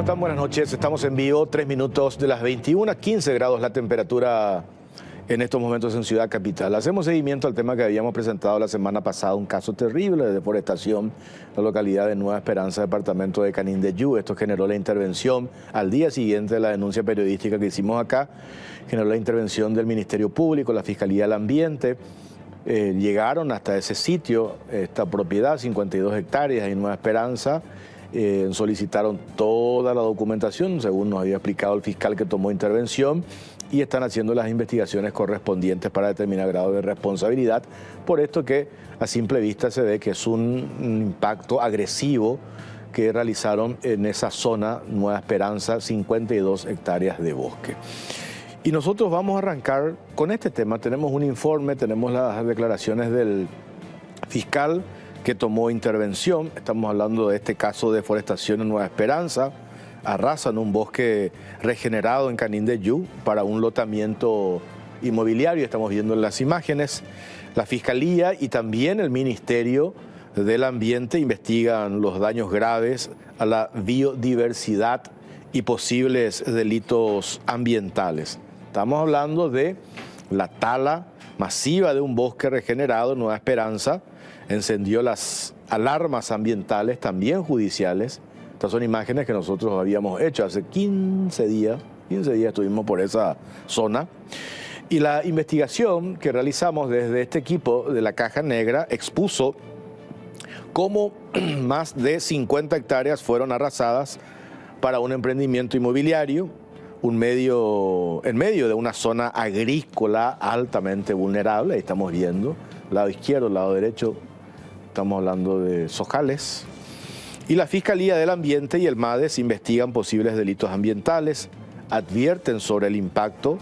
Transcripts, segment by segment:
¿Cómo están? Buenas noches. Estamos en vivo, 3 minutos de las 21, 15 grados la temperatura en estos momentos en Ciudad Capital. Hacemos seguimiento al tema que habíamos presentado la semana pasada, un caso terrible de deforestación en la localidad de Nueva Esperanza, departamento de Canindeyú. Esto generó la intervención al día siguiente de la denuncia periodística que hicimos acá, generó la intervención del Ministerio Público, la Fiscalía del Ambiente. Llegaron hasta ese sitio, esta propiedad, 52 hectáreas en Nueva Esperanza. Solicitaron toda la documentación, según nos había explicado el fiscal que tomó intervención, y están haciendo las investigaciones correspondientes para determinar grado de responsabilidad. Por esto que a simple vista se ve que es un impacto agresivo que realizaron en esa zona, Nueva Esperanza, 52 hectáreas de bosque. Y nosotros vamos a arrancar con este tema. Tenemos un informe, tenemos las declaraciones del fiscal que tomó intervención. Estamos hablando de este caso de deforestación en Nueva Esperanza. Arrasan un bosque regenerado en Canindeyú para un lotamiento inmobiliario. Estamos viendo en las imágenes. La Fiscalía y también el Ministerio del Ambiente investigan los daños graves a la biodiversidad y posibles delitos ambientales. Estamos hablando de la tala masiva de un bosque regenerado en Nueva Esperanza. Encendió las alarmas ambientales, también judiciales. Estas son imágenes que nosotros habíamos hecho hace 15 días. 15 días estuvimos por esa zona. Y la investigación que realizamos desde este equipo de la Caja Negra expuso cómo más de 50 hectáreas fueron arrasadas para un emprendimiento inmobiliario, en medio de una zona agrícola altamente vulnerable. Ahí estamos viendo, lado izquierdo, lado derecho. Estamos hablando de sojales. Y la Fiscalía del Ambiente y el MADES investigan posibles delitos ambientales, advierten sobre el impacto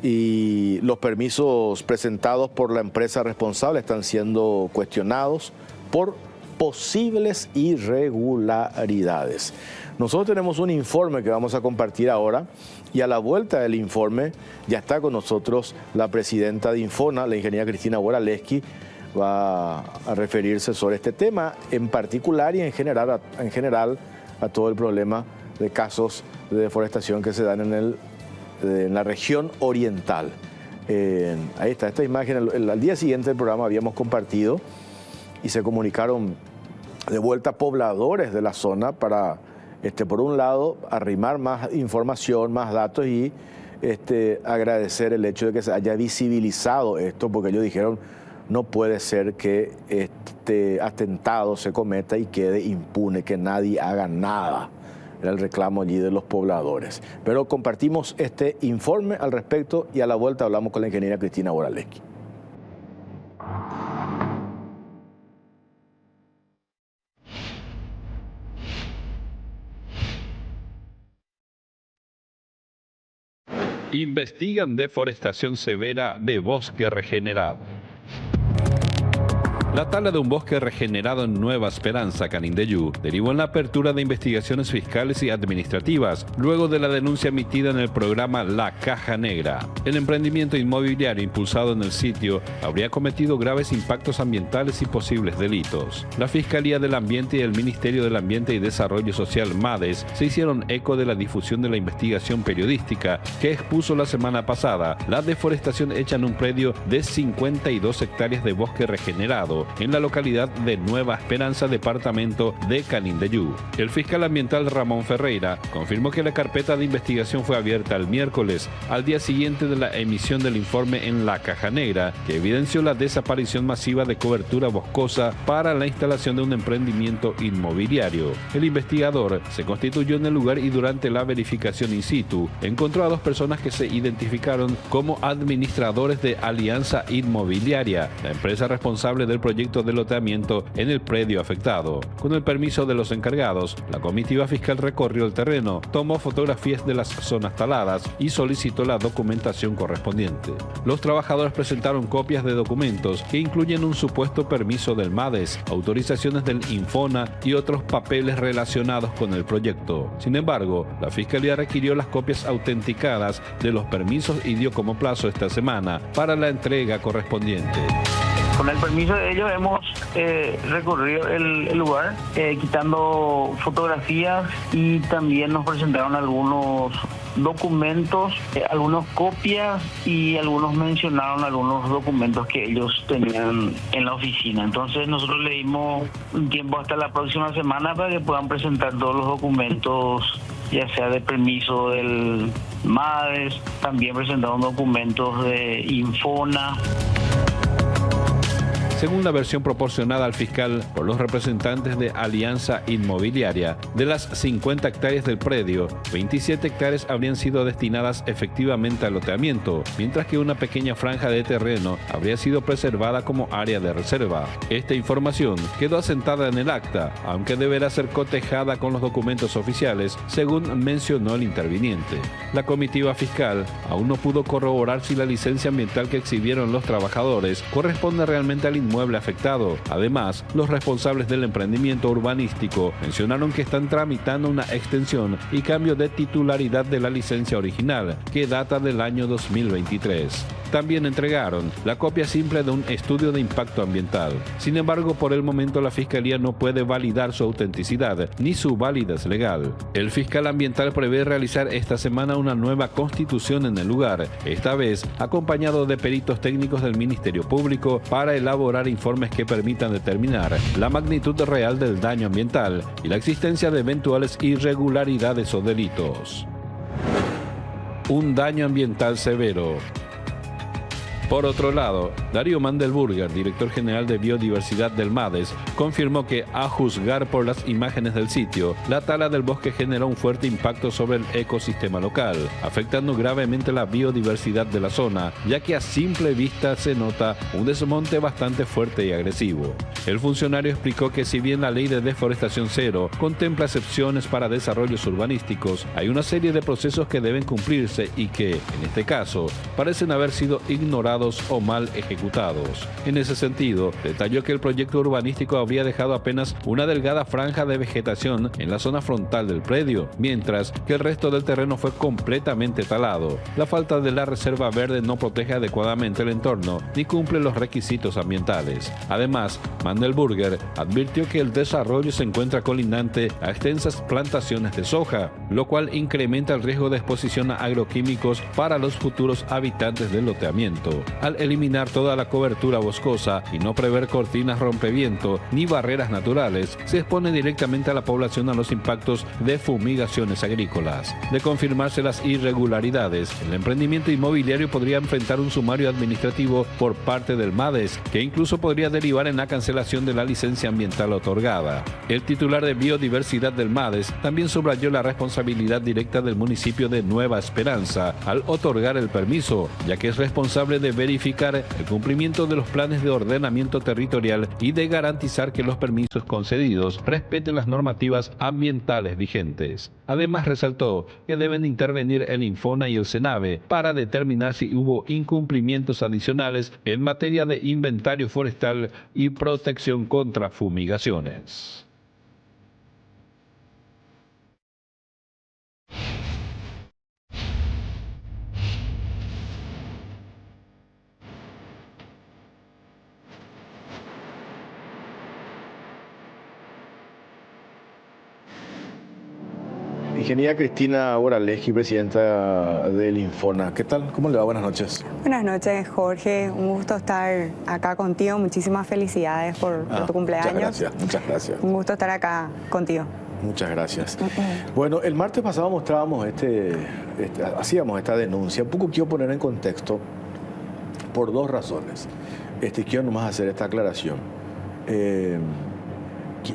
y los permisos presentados por la empresa responsable están siendo cuestionados por posibles irregularidades. Nosotros tenemos un informe que vamos a compartir ahora y a la vuelta del informe ya está con nosotros la presidenta de Infona, la ingeniera Cristina Boraleski. Va a referirse sobre este tema en particular y en general a todo el problema de casos de deforestación que se dan en la región oriental. Ahí está, esta imagen al día siguiente del programa habíamos compartido y se comunicaron de vuelta pobladores de la zona para, por un lado, arrimar más información, más datos y agradecer el hecho de que se haya visibilizado esto, porque ellos dijeron: no puede ser que este atentado se cometa y quede impune, que nadie haga nada. Era el reclamo allí de los pobladores. Pero compartimos este informe al respecto y a la vuelta hablamos con la ingeniera Cristina Boraleski. Investigan deforestación severa de bosque regenerado. La tala de un bosque regenerado en Nueva Esperanza, Canindeyú, derivó en la apertura de investigaciones fiscales y administrativas, luego de la denuncia emitida en el programa La Caja Negra. El emprendimiento inmobiliario impulsado en el sitio habría cometido graves impactos ambientales y posibles delitos. La Fiscalía del Ambiente y el Ministerio del Ambiente y Desarrollo Social, MADES, se hicieron eco de la difusión de la investigación periodística que expuso la semana pasada la deforestación hecha en un predio de 52 hectáreas de bosque regenerado en la localidad de Nueva Esperanza, departamento de Canindeyú. El fiscal ambiental Ramón Ferreira confirmó que la carpeta de investigación fue abierta el miércoles, al día siguiente de la emisión del informe en La Caja Negra, que evidenció la desaparición masiva de cobertura boscosa para la instalación de un emprendimiento inmobiliario. El investigador se constituyó en el lugar y durante la verificación in situ encontró a 2 personas que se identificaron como administradores de Alianza Inmobiliaria, la empresa responsable del proyecto de lotamiento en el predio afectado. Con el permiso de los encargados, la comitiva fiscal recorrió el terreno, tomó fotografías de las zonas taladas y solicitó la documentación correspondiente. Los trabajadores presentaron copias de documentos que incluyen un supuesto permiso del MADES, autorizaciones del Infona y otros papeles relacionados con el proyecto. Sin embargo, la Fiscalía requirió las copias autenticadas de los permisos y dio como plazo esta semana para la entrega correspondiente. Con el permiso de ellos hemos recorrido el lugar, quitando fotografías, y también nos presentaron algunos documentos, algunas copias, y algunos mencionaron algunos documentos que ellos tenían en la oficina. Entonces nosotros le dimos un tiempo hasta la próxima semana para que puedan presentar todos los documentos, ya sea de permiso del MADES, también presentaron documentos de Infona. Según la versión proporcionada al fiscal por los representantes de Alianza Inmobiliaria, de las 50 hectáreas del predio, 27 hectáreas habrían sido destinadas efectivamente al loteamiento, mientras que una pequeña franja de terreno habría sido preservada como área de reserva. Esta información quedó asentada en el acta, aunque deberá ser cotejada con los documentos oficiales, según mencionó el interviniente. La comitiva fiscal aún no pudo corroborar si la licencia ambiental que exhibieron los trabajadores corresponde realmente al inmueble afectado. Además, los responsables del emprendimiento urbanístico mencionaron que están tramitando una extensión y cambio de titularidad de la licencia original, que data del año 2023. También entregaron la copia simple de un estudio de impacto ambiental. Sin embargo, por el momento la Fiscalía no puede validar su autenticidad ni su validez legal. El fiscal ambiental prevé realizar esta semana una nueva constitución en el lugar, esta vez acompañado de peritos técnicos del Ministerio Público para elaborar informes que permitan determinar la magnitud real del daño ambiental y la existencia de eventuales irregularidades o delitos. Un daño ambiental severo. Por otro lado, Darío Mandelburger, director general de Biodiversidad del MADES, confirmó que, a juzgar por las imágenes del sitio, la tala del bosque generó un fuerte impacto sobre el ecosistema local, afectando gravemente la biodiversidad de la zona, ya que a simple vista se nota un desmonte bastante fuerte y agresivo. El funcionario explicó que si bien la ley de deforestación cero contempla excepciones para desarrollos urbanísticos, hay una serie de procesos que deben cumplirse y que, en este caso, parecen haber sido ignorados o mal ejecutados. En ese sentido, detalló que el proyecto urbanístico habría dejado apenas una delgada franja de vegetación en la zona frontal del predio, mientras que el resto del terreno fue completamente talado. La falta de la reserva verde no protege adecuadamente el entorno ni cumple los requisitos ambientales. Además, Mandelburger advirtió que el desarrollo se encuentra colindante a extensas plantaciones de soja, lo cual incrementa el riesgo de exposición a agroquímicos para los futuros habitantes del loteamiento. Al eliminar toda la cobertura boscosa y no prever cortinas rompeviento ni barreras naturales, se expone directamente a la población a los impactos de fumigaciones agrícolas. De confirmarse las irregularidades, el emprendimiento inmobiliario podría enfrentar un sumario administrativo por parte del MADES, que incluso podría derivar en la cancelación de la licencia ambiental otorgada. El titular de Biodiversidad del MADES también subrayó la responsabilidad directa del municipio de Nueva Esperanza al otorgar el permiso, ya que es responsable de verificar el cumplimiento de los planes de ordenamiento territorial y de garantizar que los permisos concedidos respeten las normativas ambientales vigentes. Además, resaltó que deben intervenir el Infona y el Senave para determinar si hubo incumplimientos adicionales en materia de inventario forestal y protección contra fumigaciones. Ingeniera Cristina Boraleski, presidenta del Infona. ¿Qué tal? ¿Cómo le va? Buenas noches. Buenas noches, Jorge. Un gusto estar acá contigo. Muchísimas felicidades por tu cumpleaños. Muchas gracias. Un gusto estar acá contigo. Muchas gracias. Bueno, el martes pasado mostrábamos hacíamos esta denuncia. Un poco quiero poner en contexto por dos razones. Quiero nomás hacer esta aclaración.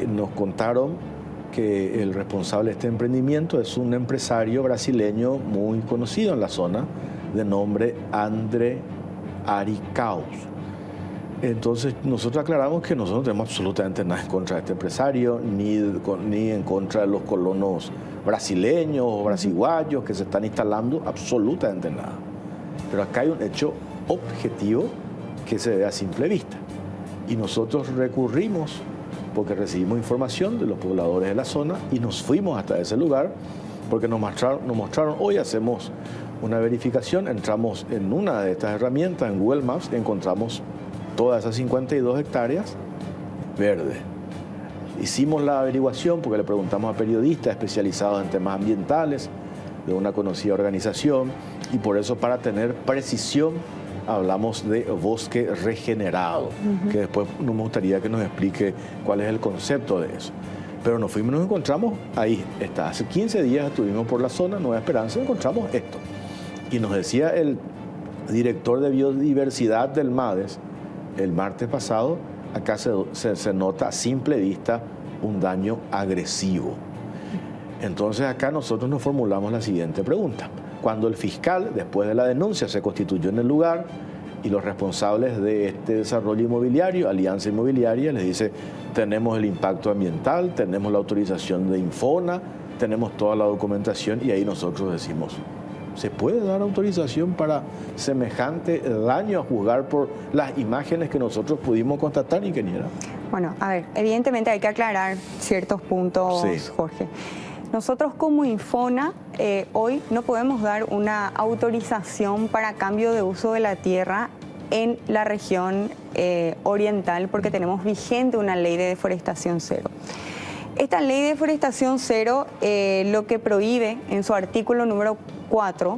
Nos contaron que el responsable de este emprendimiento es un empresario brasileño muy conocido en la zona, de nombre André Aricaus. Entonces nosotros aclaramos que nosotros no tenemos absolutamente nada en contra de este empresario, ni en contra de los colonos brasileños o brasiguayos que se están instalando, absolutamente nada. Pero acá hay un hecho objetivo que se ve a simple vista. Y nosotros recurrimos porque recibimos información de los pobladores de la zona y nos fuimos hasta ese lugar porque nos mostraron hoy hacemos una verificación, entramos en una de estas herramientas, en Google Maps, encontramos todas esas 52 hectáreas verdes. Hicimos la averiguación porque le preguntamos a periodistas especializados en temas ambientales de una conocida organización, y por eso, para tener precisión, hablamos de bosque regenerado, que después nos gustaría que nos explique cuál es el concepto de eso. Pero nos fuimos, nos encontramos, ahí está, hace 15 días estuvimos por la zona Nueva Esperanza y encontramos esto. Y nos decía el director de biodiversidad del MADES el martes pasado, acá se nota a simple vista un daño agresivo. Entonces acá nosotros nos formulamos la siguiente pregunta. Cuando el fiscal, después de la denuncia, se constituyó en el lugar y los responsables de este desarrollo inmobiliario, Alianza Inmobiliaria, les dice: tenemos el impacto ambiental, tenemos la autorización de Infona, tenemos toda la documentación, y ahí nosotros decimos: ¿se puede dar autorización para semejante daño, a juzgar por las imágenes que nosotros pudimos constatar, ingeniera? Bueno, a ver, evidentemente hay que aclarar ciertos puntos, sí, Jorge. Nosotros como Infona hoy no podemos dar una autorización para cambio de uso de la tierra en la región oriental, porque tenemos vigente una ley de deforestación cero. Esta ley de deforestación cero lo que prohíbe en su artículo número 4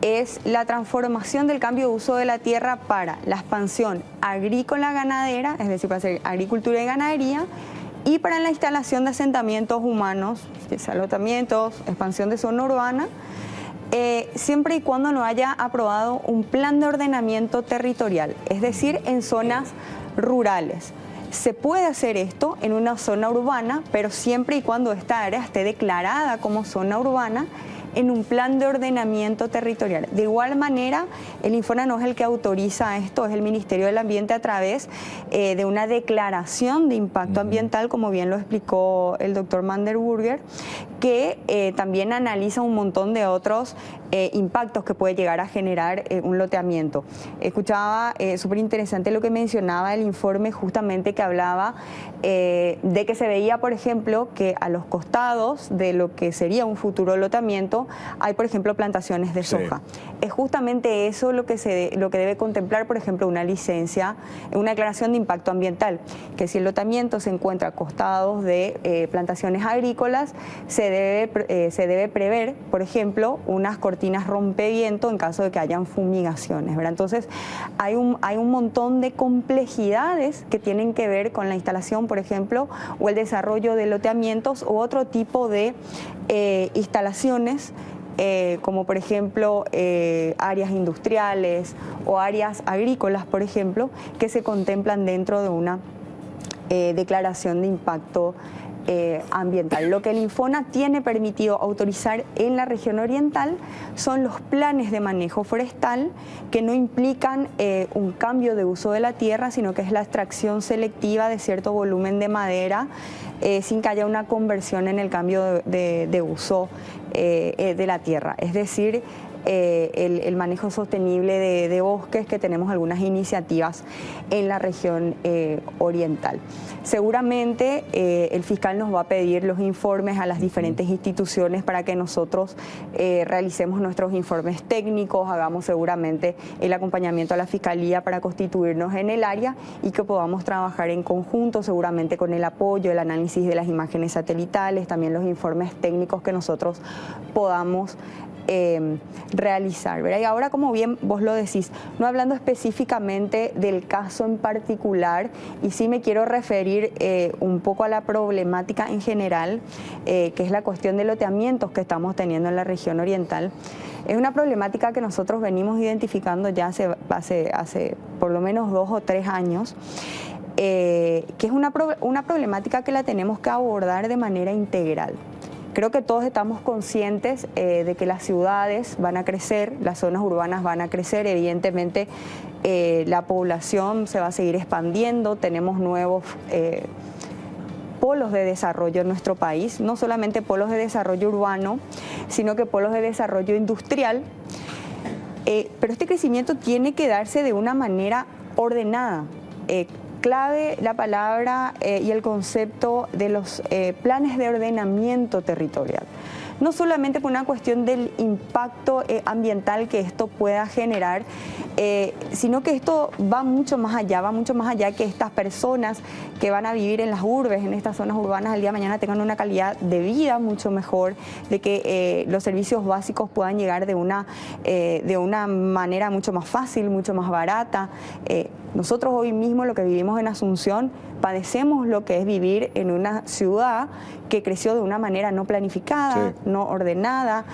es la transformación del cambio de uso de la tierra para la expansión agrícola ganadera, es decir, para hacer agricultura y ganadería, y para la instalación de asentamientos humanos, alojamientos, expansión de zona urbana, siempre y cuando no haya aprobado un plan de ordenamiento territorial, es decir, en zonas rurales. Se puede hacer esto en una zona urbana, pero siempre y cuando esta área esté declarada como zona urbana en un plan de ordenamiento territorial. De igual manera, el Infona no es el que autoriza esto, es el Ministerio del Ambiente a través de una declaración de impacto ambiental, como bien lo explicó el doctor Manderburger, que también analiza un montón de otros impactos que puede llegar a generar un loteamiento. Escuchaba súper interesante lo que mencionaba el informe, justamente que hablaba de que se veía, por ejemplo, que a los costados de lo que sería un futuro loteamiento hay, por ejemplo, plantaciones de soja. Sí. Es justamente eso lo que debe contemplar, por ejemplo, una licencia, una declaración de impacto ambiental, que si el loteamiento se encuentra a costados de plantaciones agrícolas, se debe prever, por ejemplo, unas cortinas rompeviento en caso de que hayan fumigaciones, ¿verdad? Entonces, hay un montón de complejidades que tienen que ver con la instalación, por ejemplo, o el desarrollo de loteamientos u otro tipo de instalaciones, como por ejemplo áreas industriales o áreas agrícolas, por ejemplo, que se contemplan dentro de una declaración de impacto ambiental. Lo que el Infona tiene permitido autorizar en la región oriental son los planes de manejo forestal, que no implican un cambio de uso de la tierra, sino que es la extracción selectiva de cierto volumen de madera sin que haya una conversión en el cambio de uso de la tierra. Es decir, el manejo sostenible de bosques, que tenemos algunas iniciativas en la región oriental. Seguramente el fiscal nos va a pedir los informes a las diferentes instituciones para que nosotros realicemos nuestros informes técnicos, hagamos seguramente el acompañamiento a la fiscalía para constituirnos en el área y que podamos trabajar en conjunto, seguramente con el apoyo, el análisis de las imágenes satelitales, también los informes técnicos que nosotros podamos realizar, ¿verdad? Y ahora, como bien vos lo decís, no hablando específicamente del caso en particular, y sí me quiero referir un poco a la problemática en general, que es la cuestión de loteamientos que estamos teniendo en la región oriental. Es una problemática que nosotros venimos identificando ya hace por lo menos 2 o 3 años, que es una problemática que la tenemos que abordar de manera integral. Creo que todos estamos conscientes de que las ciudades van a crecer, las zonas urbanas van a crecer, evidentemente la población se va a seguir expandiendo, tenemos nuevos polos de desarrollo en nuestro país, no solamente polos de desarrollo urbano, sino que polos de desarrollo industrial, pero este crecimiento tiene que darse de una manera ordenada. Clave la palabra y el concepto de los planes de ordenamiento territorial. no solamente por una cuestión del impacto ambiental que esto pueda generar, sino que esto va mucho más allá que estas personas que van a vivir en las urbes, en estas zonas urbanas, al día de mañana tengan una calidad de vida mucho mejor, de que los servicios básicos puedan llegar de una manera mucho más fácil, mucho más barata. Nosotros hoy mismo, lo que vivimos en Asunción, padecemos lo que es vivir en una ciudad que creció de una manera no planificada, sí, no ordenada,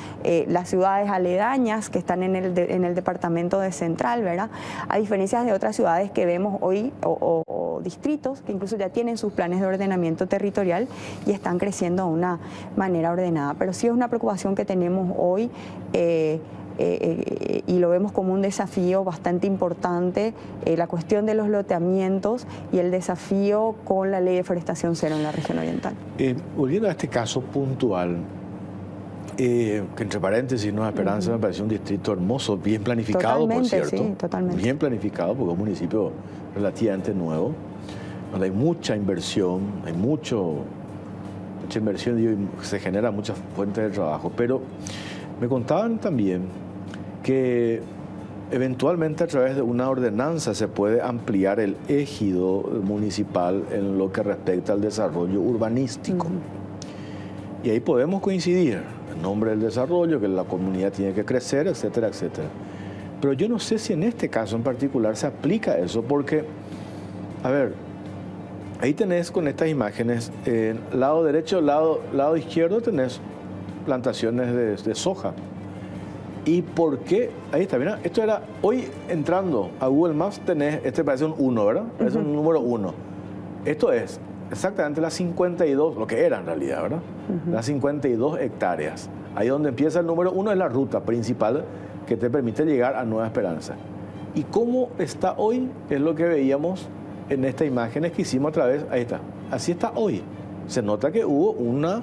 las ciudades aledañas que están en el departamento de Central, ¿verdad? A diferencia de otras ciudades que vemos hoy, o distritos, que incluso ya tienen sus planes de ordenamiento territorial y están creciendo de una manera ordenada. Pero sí es una preocupación que tenemos hoy, y lo vemos como un desafío bastante importante, la cuestión de los loteamientos y el desafío con la ley de forestación cero en la región oriental. Volviendo a este caso puntual, que entre paréntesis, Nueva Esperanza me pareció un distrito hermoso, bien planificado, totalmente, por cierto. Sí, totalmente. Bien planificado, porque es un municipio relativamente nuevo, donde hay mucha inversión, mucha inversión y se generan muchas fuentes de trabajo. Pero me contaban también que eventualmente a través de una ordenanza se puede ampliar el ejido municipal en lo que respecta al desarrollo urbanístico. Y ahí podemos coincidir en nombre del desarrollo, que la comunidad tiene que crecer, etcétera, etcétera. Pero yo no sé si en este caso en particular se aplica eso, porque, a ver, ahí tenés con estas imágenes, en lado derecho, lado izquierdo tenés plantaciones de soja. ¿Y por qué? Ahí está, mira, esto era, hoy entrando a Google Maps tenés, este parece un 1, ¿verdad? Parece un número 1. Esto es exactamente las 52, lo que era en realidad, ¿verdad? Las 52 hectáreas. Ahí donde empieza el número 1 es la ruta principal que te permite llegar a Nueva Esperanza. ¿Y cómo está hoy? Es lo que veíamos en estas imágenes que hicimos a través, ahí está, así está hoy. Se nota que hubo una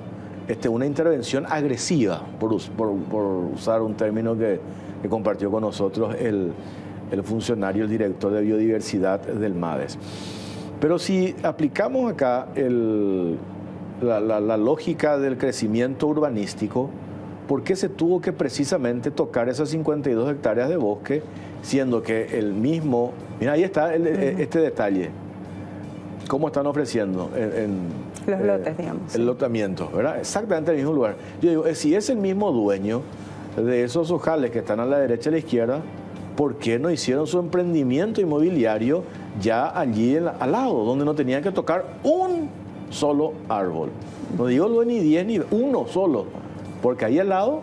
intervención agresiva, por usar un término que compartió con nosotros el funcionario, el director de biodiversidad del MADES. Pero si aplicamos acá la lógica del crecimiento urbanístico, ¿por qué se tuvo que precisamente tocar esas 52 hectáreas de bosque, siendo que el mismo... Mira, ahí está este detalle. ¿Cómo están ofreciendo los lotes, digamos? El lotamiento, ¿verdad? Exactamente el mismo lugar. Yo digo, si es el mismo dueño de esos ojales que están a la derecha y a la izquierda, ¿por qué no hicieron su emprendimiento inmobiliario ya allí al lado, donde no tenían que tocar un solo árbol? No digo ni 10 ni uno solo, porque ahí al lado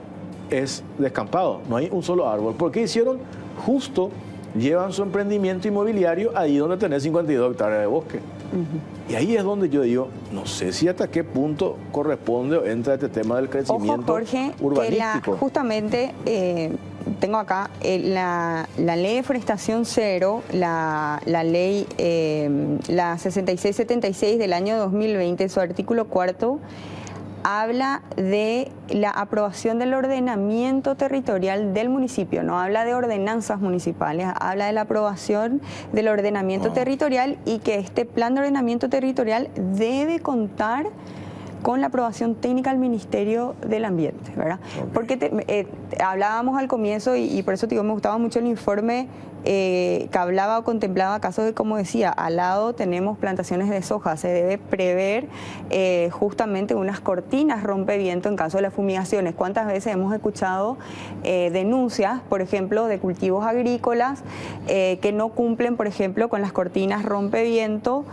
es descampado, no hay un solo árbol. ¿Por qué hicieron justo, llevan su emprendimiento inmobiliario ahí donde tenés 52 hectáreas de bosque? Y ahí es donde yo digo, no sé si hasta qué punto corresponde o entra este tema del crecimiento urbanístico. Que justamente tengo acá la ley de forestación cero, la ley la 6676 del año 2020, su artículo 4, habla de la aprobación del ordenamiento territorial del municipio, no habla de ordenanzas municipales, habla de la aprobación del ordenamiento territorial, y que este plan de ordenamiento territorial debe contar con la aprobación técnica del Ministerio del Ambiente, ¿verdad? Okay. Porque hablábamos al comienzo, y por eso te digo, me gustaba mucho el informe que hablaba o contemplaba casos de, como decía, al lado tenemos plantaciones de soja, se debe prever justamente unas cortinas rompeviento en caso de las fumigaciones. ¿Cuántas veces hemos escuchado denuncias, por ejemplo, de cultivos agrícolas que no cumplen, por ejemplo, con las cortinas rompeviento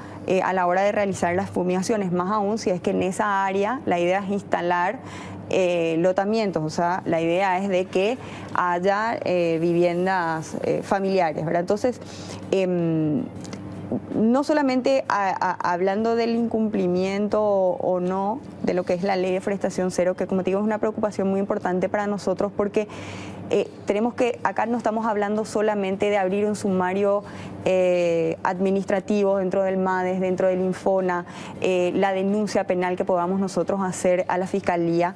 a la hora de realizar las fumigaciones? Más aún si es que en esa área la idea es instalar lotamientos, o sea, la idea es de que haya viviendas familiares, ¿verdad? Entonces, no solamente hablando del incumplimiento o no de lo que es la ley de forestación cero, que como te digo es una preocupación muy importante para nosotros, porque tenemos que, acá no estamos hablando solamente de abrir un sumario administrativo dentro del MADES, dentro del Infona, la denuncia penal que podamos nosotros hacer a la Fiscalía.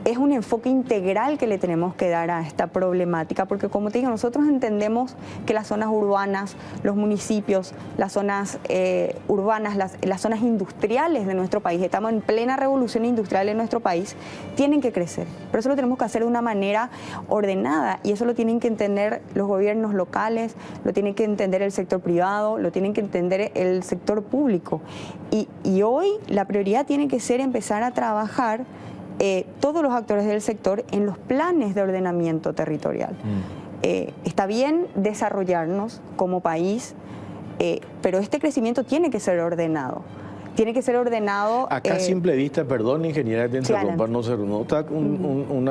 es un enfoque integral que le tenemos que dar a esta problemática, porque como te digo, nosotros entendemos que las zonas urbanas, los municipios, las zonas urbanas, las zonas industriales de nuestro país, estamos en plena revolución industrial en nuestro país, tienen que crecer. Pero eso lo tenemos que hacer de una manera ordenada y eso lo tienen que entender los gobiernos locales, lo tiene que entender el sector privado, lo tienen que entender el sector público. Y hoy la prioridad tiene que ser empezar a trabajar todos los actores del sector en los planes de ordenamiento territorial. Está bien desarrollarnos como país, pero este crecimiento tiene que ser ordenado. Tiene que ser ordenado. Acá a simple vista, perdón, ingeniera, que te interrumpa, no se nota un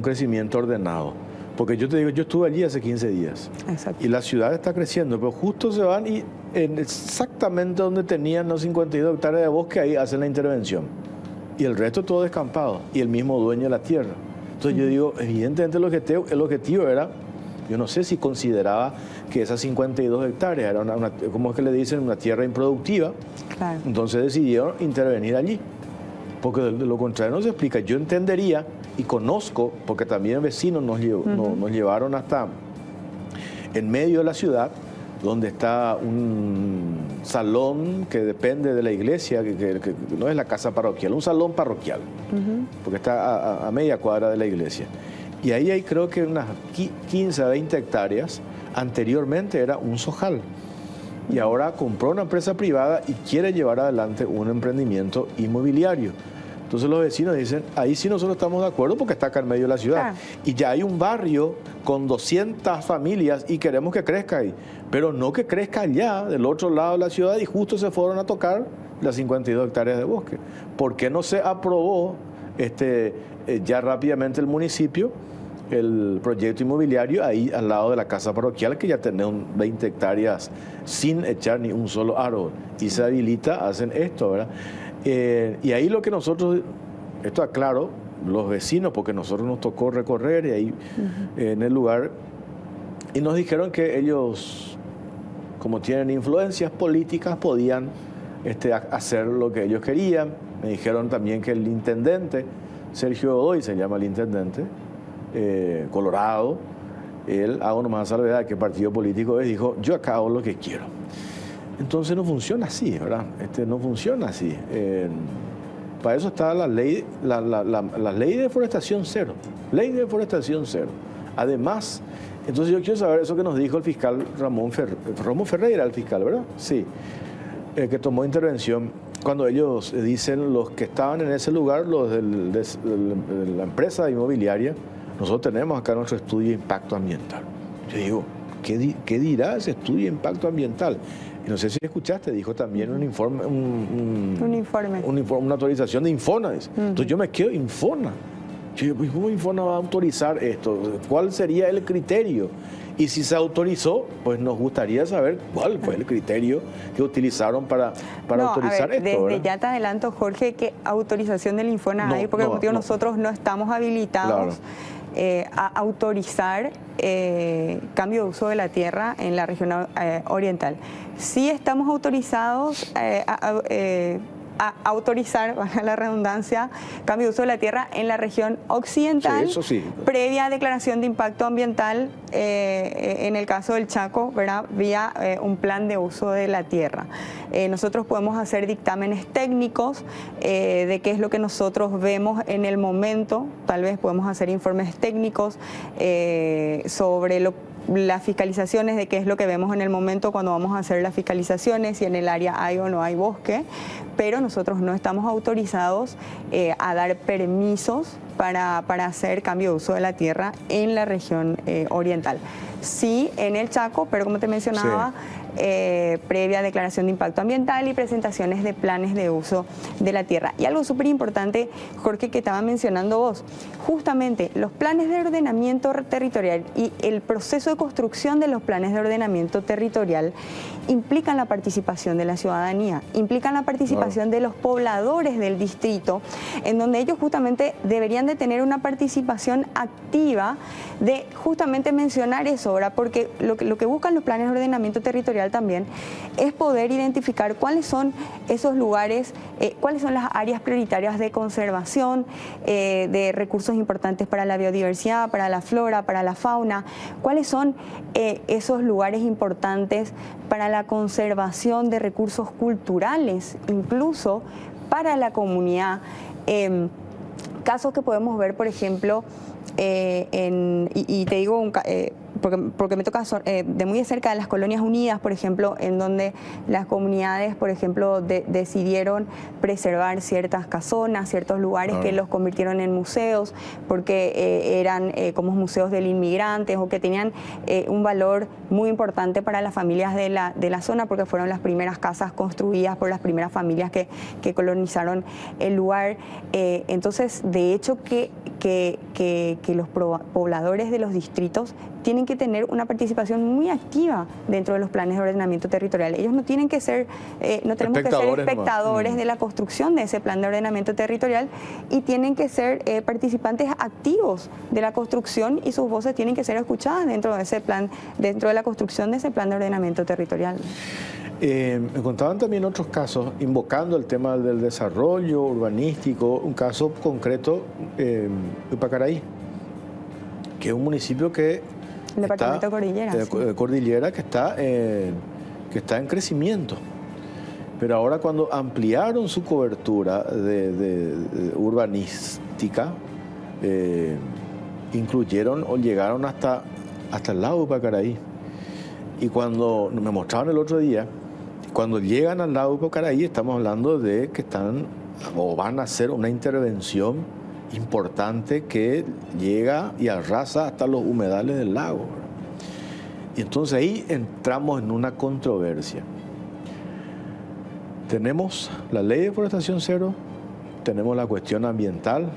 crecimiento ordenado. Porque yo te digo, yo estuve allí hace 15 días. Exacto. Y la ciudad está creciendo, pero justo se van y exactamente donde tenían los 52 hectáreas de bosque, ahí hacen la intervención. Y el resto todo descampado. Y el mismo dueño de la tierra. Entonces yo digo, evidentemente el objetivo era, yo no sé si consideraba que esas 52 hectáreas era ¿cómo es que le dicen? Una tierra improductiva. Claro. Entonces decidieron intervenir allí. Porque de lo contrario no se explica. Yo entendería y conozco, porque también vecinos nos llevaron hasta en medio de la ciudad, donde está un salón que depende de la iglesia, que no es la casa parroquial, un salón parroquial, porque está a media cuadra de la iglesia. Y ahí hay creo que unas 15 a 20 hectáreas, anteriormente era un sojal. Y ahora compró una empresa privada y quiere llevar adelante un emprendimiento inmobiliario. Entonces los vecinos dicen, ahí sí nosotros estamos de acuerdo porque está acá en medio de la ciudad. Claro. Y ya hay un barrio con 200 familias y queremos que crezca ahí. Pero no que crezca allá, del otro lado de la ciudad, y justo se fueron a tocar las 52 hectáreas de bosque. ¿Por qué no se aprobó ya rápidamente el municipio el proyecto inmobiliario ahí al lado de la casa parroquial, que ya tiene 20 hectáreas sin echar ni un solo árbol? Y se habilita, hacen esto, ¿verdad? Y ahí lo que nosotros, esto aclaro, los vecinos, porque nosotros nos tocó recorrer y ahí en el lugar, y nos dijeron que ellos, como tienen influencias políticas, podían hacer lo que ellos querían. Me dijeron también que el intendente, Sergio Godoy se llama el intendente, Colorado, él, hago nomás salvedad que partido político es, dijo, yo acá hago lo que quiero. Entonces no funciona así, ¿verdad? No funciona así. Para eso está la ley de deforestación cero. Ley de deforestación cero. Además, entonces yo quiero saber eso que nos dijo el fiscal Ramón Ferreira, el fiscal, ¿verdad? Sí, que tomó intervención. Cuando ellos dicen, los que estaban en ese lugar, los de la empresa inmobiliaria, nosotros tenemos acá nuestro estudio de impacto ambiental. Yo digo, ¿qué dirá ese estudio de impacto ambiental? Y no sé si escuchaste, dijo también un informe. Una autorización de Infona. Entonces yo me quedo, Infona. Yo digo, ¿cómo Infona va a autorizar esto? ¿Cuál sería el criterio? Y si se autorizó, pues nos gustaría saber cuál fue el criterio que utilizaron para autorizar esto. Desde ¿verdad? ya te adelanto, Jorge, que autorización del Infona hay, porque nosotros no estamos habilitados a autorizar cambio de uso de la tierra en la región oriental. Sí estamos autorizados a autorizar, valga la redundancia, cambio de uso de la tierra en la región occidental, sí, eso sí, previa declaración de impacto ambiental en el caso del Chaco, ¿verdad? Vía un plan de uso de la tierra. Nosotros podemos hacer dictámenes técnicos de qué es lo que nosotros vemos en el momento, tal vez podemos hacer informes técnicos sobre las fiscalizaciones, de qué es lo que vemos en el momento cuando vamos a hacer las fiscalizaciones, si en el área hay o no hay bosque, pero nosotros no estamos autorizados a dar permisos para hacer cambio de uso de la tierra en la región oriental. Sí, en el Chaco, pero como te mencionaba, previa declaración de impacto ambiental y presentaciones de planes de uso de la tierra. Y algo súper importante, Jorge, que estaba mencionando vos, justamente los planes de ordenamiento territorial y el proceso de construcción de los planes de ordenamiento territorial implican la participación de la ciudadanía, implican la participación de los pobladores del distrito, en donde ellos justamente deberían de tener una participación activa de justamente mencionar eso, ¿verdad? Porque lo que buscan los planes de ordenamiento territorial territorial también, es poder identificar cuáles son esos lugares, cuáles son las áreas prioritarias de conservación, de recursos importantes para la biodiversidad, para la flora, para la fauna, cuáles son esos lugares importantes para la conservación de recursos culturales, incluso para la comunidad. Casos que podemos ver, por ejemplo, y te digo, porque me toca de muy de cerca de las Colonias Unidas, por ejemplo, en donde las comunidades, por ejemplo, decidieron preservar ciertas casonas, ciertos lugares que los convirtieron en museos, porque eran como museos del inmigrante o que tenían un valor muy importante para las familias de la zona, porque fueron las primeras casas construidas por las primeras familias que colonizaron el lugar. Entonces, de hecho, que los pobladores de los distritos tienen que tener una participación muy activa dentro de los planes de ordenamiento territorial. Ellos no tienen que ser, no tenemos que ser espectadores de la construcción de ese plan de ordenamiento territorial, y tienen que ser participantes activos de la construcción, y sus voces tienen que ser escuchadas dentro de ese plan, dentro de la construcción de ese plan de ordenamiento territorial. Me contaban también otros casos, invocando el tema del desarrollo urbanístico, un caso concreto, Upacaraí, que es un municipio que el departamento de Cordillera. Cordillera, que está en crecimiento. Pero ahora, cuando ampliaron su cobertura de urbanística, incluyeron o llegaron hasta el lado de Upacaraí. Y cuando me mostraban el otro día, cuando llegan al lado de Upacaraí, estamos hablando de que están o van a hacer una intervención importante que llega y arrasa hasta los humedales del lago. Y entonces ahí entramos en una controversia. Tenemos la ley de forestación cero, tenemos la cuestión ambiental,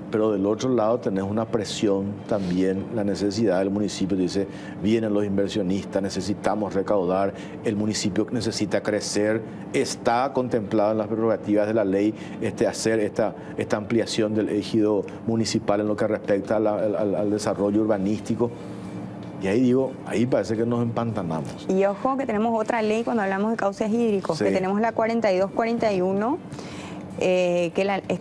pero del otro lado tenemos una presión también, la necesidad del municipio. Dice, vienen los inversionistas, necesitamos recaudar, el municipio necesita crecer, está contemplado en las prerrogativas de la ley hacer esta ampliación del ejido municipal en lo que respecta al desarrollo urbanístico. Y ahí digo, ahí parece que nos empantanamos. Y ojo que tenemos otra ley cuando hablamos de cauces hídricos, que tenemos la 4241, que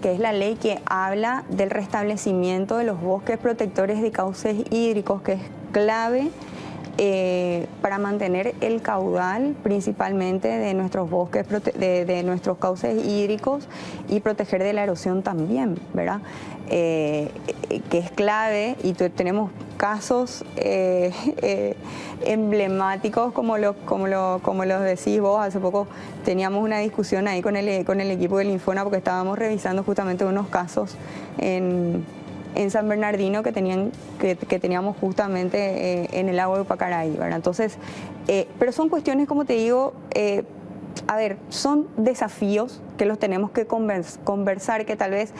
es la ley que habla del restablecimiento de los bosques protectores de cauces hídricos, que es clave para mantener el caudal principalmente de nuestros bosques, de nuestros cauces hídricos, y proteger de la erosión también, ¿verdad? Que es clave, y tenemos casos emblemáticos como los decís vos. Hace poco teníamos una discusión ahí con el equipo del Infona, porque estábamos revisando justamente unos casos en San Bernardino que teníamos justamente en el lago de Upacaraí, ¿verdad? Entonces, pero son cuestiones, como te digo, a ver, son desafíos que los tenemos que conversar, que tal vez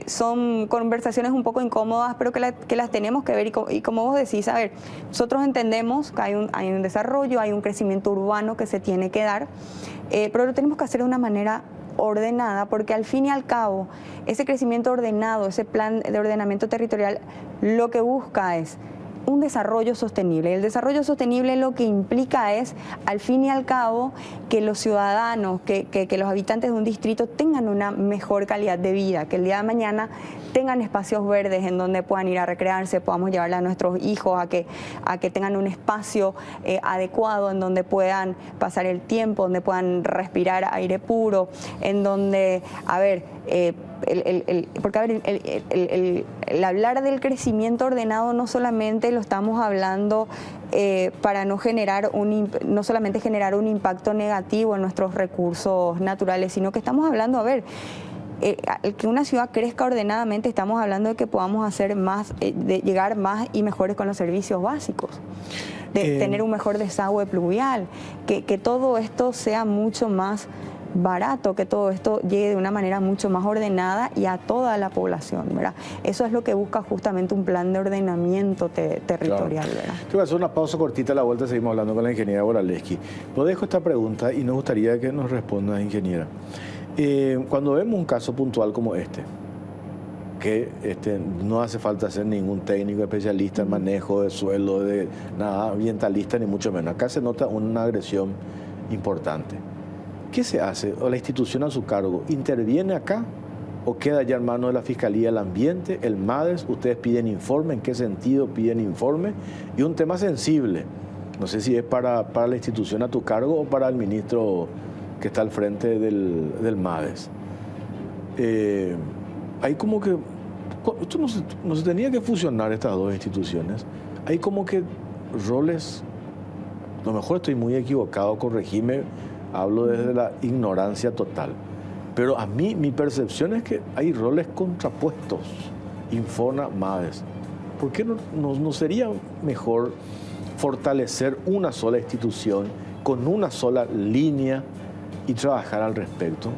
son conversaciones un poco incómodas, pero que las tenemos que ver. Y como vos decís, a ver, nosotros entendemos que hay un desarrollo, hay un crecimiento urbano que se tiene que dar, pero lo tenemos que hacer de una manera ordenada, porque al fin y al cabo ese crecimiento ordenado, ese plan de ordenamiento territorial, lo que busca es un desarrollo sostenible. El desarrollo sostenible lo que implica es, al fin y al cabo, que los ciudadanos, que los habitantes de un distrito tengan una mejor calidad de vida, que el día de mañana tengan espacios verdes en donde puedan ir a recrearse, podamos llevarle a nuestros hijos a que tengan un espacio adecuado en donde puedan pasar el tiempo, donde puedan respirar aire puro, en donde, a ver, porque a ver, el hablar del crecimiento ordenado no solamente lo estamos hablando para no solamente generar un impacto negativo en nuestros recursos naturales, sino que estamos hablando, a ver, que una ciudad crezca ordenadamente, estamos hablando de que podamos hacer más, de llegar más y mejores con los servicios básicos, de tener un mejor desagüe pluvial, que todo esto sea mucho más barato, que todo esto llegue de una manera mucho más ordenada y a toda la población, ¿verdad? Eso es lo que busca justamente un plan de ordenamiento territorial, claro, ¿verdad? Te voy a hacer una pausa cortita, a la vuelta seguimos hablando con la ingeniera Boraleski. Yo dejo esta pregunta y nos gustaría que nos responda, ingeniera. Cuando vemos un caso puntual como este, que no hace falta ser ningún técnico especialista en manejo de suelo, de nada ambientalista, ni mucho menos. Acá se nota una agresión importante. ¿Qué se hace? ¿O la institución a su cargo interviene acá o queda ya en manos de la Fiscalía del Ambiente, el MADES? Ustedes piden informe, ¿en qué sentido piden informe? Y un tema sensible, no sé si es para la institución a tu cargo o para el ministro que está al frente del MADES. Hay como que, esto no se tenía que fusionar estas dos instituciones, hay como que roles, a lo mejor estoy muy equivocado, corregime, hablo desde la ignorancia total, pero a mí mi percepción es que hay roles contrapuestos, Infona, MADES. ¿Por qué no sería mejor fortalecer una sola institución con una sola línea y trabajar al respecto?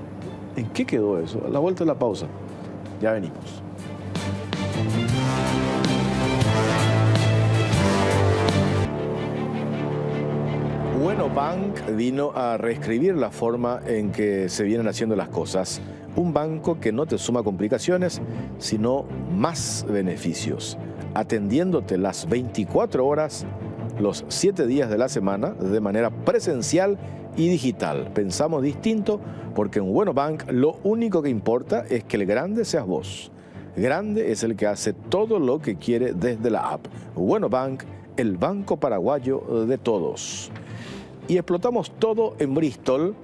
¿En qué quedó eso? A la vuelta de la pausa. Ya venimos. Bueno Bank vino a reescribir la forma en que se vienen haciendo las cosas. Un banco que no te suma complicaciones, sino más beneficios, atendiéndote las 24 horas, los 7 días de la semana, de manera presencial y digital. Pensamos distinto porque en Bueno Bank lo único que importa es que el grande seas vos. Grande es el que hace todo lo que quiere desde la app. Bueno Bank, el banco paraguayo de todos. Y explotamos todo en Bristol.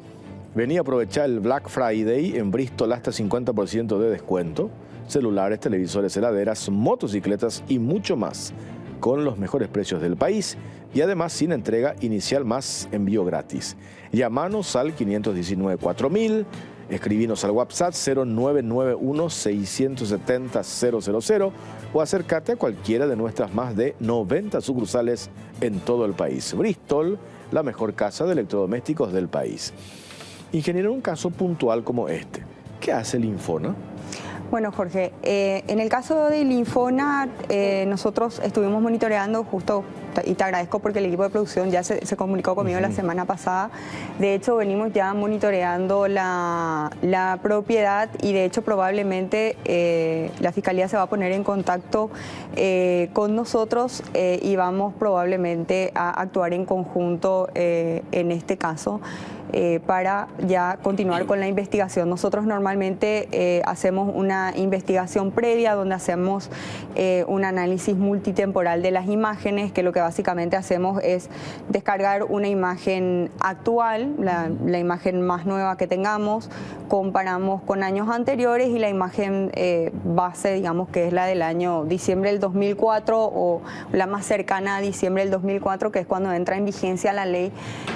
Vení a aprovechar el Black Friday en Bristol, hasta 50% de descuento. Celulares, televisores, heladeras, motocicletas y mucho más, con los mejores precios del país y además sin entrega inicial más envío gratis. Llámanos al 519-4000, escribinos al WhatsApp 0991-670-000 o acércate a cualquiera de nuestras más de 90 sucursales en todo el país. Bristol, la mejor casa de electrodomésticos del país. Ingeniero, en un caso puntual como este, ¿qué hace el Infona? Bueno, Jorge, en el caso del Infona, nosotros estuvimos monitoreando justo, y te agradezco porque el equipo de producción ya se comunicó conmigo la semana pasada. De hecho, venimos ya monitoreando la propiedad y de hecho probablemente la Fiscalía se va a poner en contacto con nosotros y vamos probablemente a actuar en conjunto en este caso. Para ya continuar con la investigación. Nosotros normalmente hacemos una investigación previa donde hacemos un análisis multitemporal de las imágenes, que lo que básicamente hacemos es descargar una imagen actual, la imagen más nueva que tengamos, comparamos con años anteriores y la imagen base, digamos, que es la del año diciembre del 2004 o la más cercana a diciembre del 2004, que es cuando entra en vigencia la ley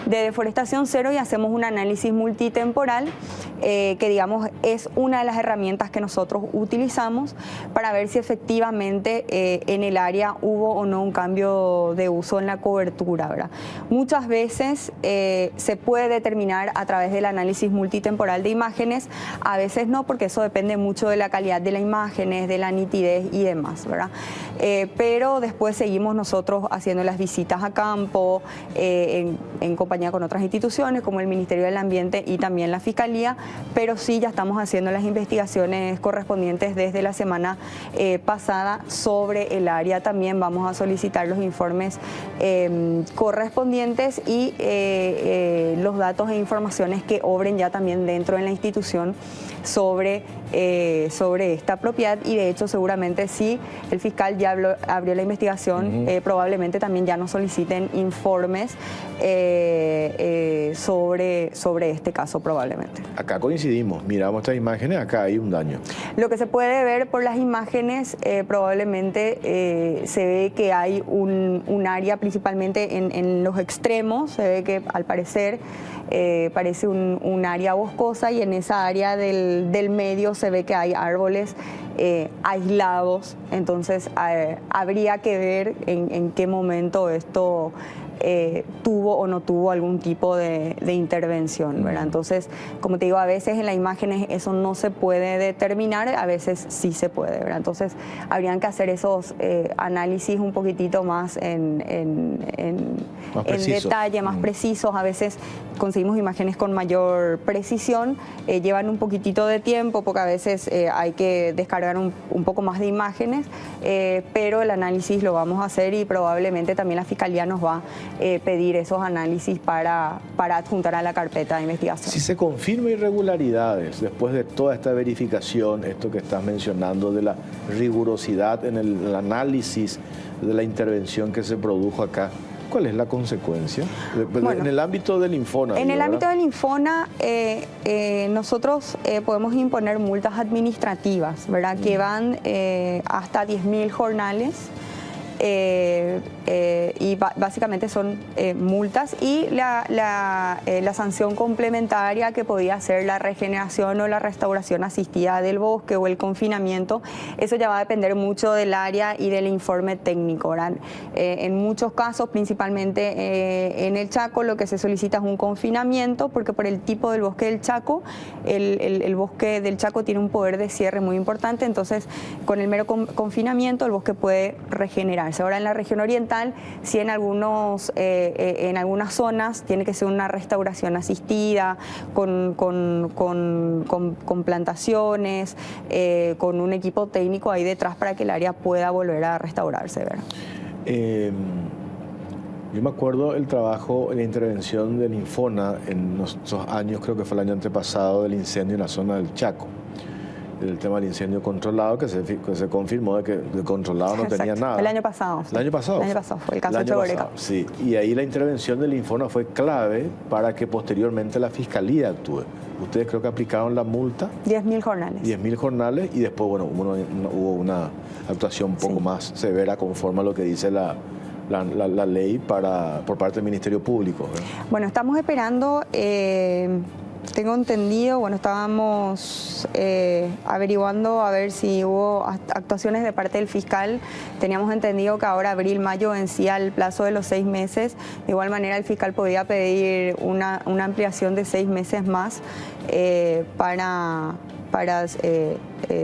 de deforestación cero, y hacemos un análisis multitemporal que digamos es una de las herramientas que nosotros utilizamos para ver si efectivamente en el área hubo o no un cambio de uso en la cobertura, ¿verdad? Muchas veces se puede determinar a través del análisis multitemporal de imágenes, a veces no, porque eso depende mucho de la calidad de las imágenes, de la nitidez y demás, ¿verdad? Pero después seguimos nosotros haciendo las visitas a campo en compañía con otras instituciones como el Ministerio del Ambiente y también la Fiscalía, pero sí ya estamos haciendo las investigaciones correspondientes desde la semana pasada sobre el área. También vamos a solicitar los informes correspondientes y los datos e informaciones que obren ya también dentro de la institución sobre esta propiedad, y de hecho seguramente si el fiscal ya abrió la investigación, probablemente también ya nos soliciten informes sobre este caso probablemente. Acá coincidimos, miramos estas imágenes, acá hay un daño. Lo que se puede ver por las imágenes, probablemente se ve que hay un área principalmente en los extremos, se ve que al parecer parece un área boscosa, y en esa área del medio se ve que hay árboles aislados. Entonces habría que ver en qué momento esto tuvo o no tuvo algún tipo de intervención, ¿verdad? Entonces, como te digo, a veces en las imágenes eso no se puede determinar, a veces sí se puede, ¿verdad? Entonces, habrían que hacer esos análisis un poquitito más en detalle, más precisos. A veces conseguimos imágenes con mayor precisión, llevan un poquitito de tiempo porque a veces hay que descargar cargar un poco más de imágenes, pero el análisis lo vamos a hacer y probablemente también la Fiscalía nos va a pedir esos análisis para adjuntar a la carpeta de investigación. Si se confirma irregularidades después de toda esta verificación, esto que estás mencionando de la rigurosidad en el análisis de la intervención que se produjo acá, ¿cuál es la consecuencia? Bueno, en el ámbito del Infona. En el ámbito del Infona, nosotros podemos imponer multas administrativas, ¿verdad? Que van hasta 10.000 jornales. Y básicamente son multas y la sanción complementaria que podía ser la regeneración o la restauración asistida del bosque o el confinamiento. Eso ya va a depender mucho del área y del informe técnico, ¿verdad? En muchos casos, principalmente en el Chaco, lo que se solicita es un confinamiento porque por el tipo del bosque del Chaco, el bosque del Chaco tiene un poder de cierre muy importante, entonces con el mero confinamiento el bosque puede regenerar. Ahora en la región oriental, sí en algunas zonas tiene que ser una restauración asistida, con plantaciones, con un equipo técnico ahí detrás para que el área pueda volver a restaurarse, ¿verdad? Yo me acuerdo el trabajo, la intervención del Infona en nuestros años, creo que fue el año antepasado, del incendio en la zona del Chaco. El tema del incendio controlado, que se confirmó de que de controlado no tenía nada. El año pasado. ¿El año pasado? El año pasado fue el caso de Chogoreca. Sí, y ahí la intervención del Infona fue clave para que posteriormente la Fiscalía actúe. Ustedes creo que aplicaron la multa. 10.000 jornales. 10.000 jornales y después, bueno, hubo una actuación un poco más severa conforme a lo que dice la ley por parte del Ministerio Público, ¿verdad? Bueno, estamos esperando... Tengo entendido, bueno, estábamos averiguando a ver si hubo actuaciones de parte del fiscal. Teníamos entendido que ahora abril, mayo vencía el plazo de los 6 meses. De igual manera el fiscal podía pedir una ampliación de 6 meses más para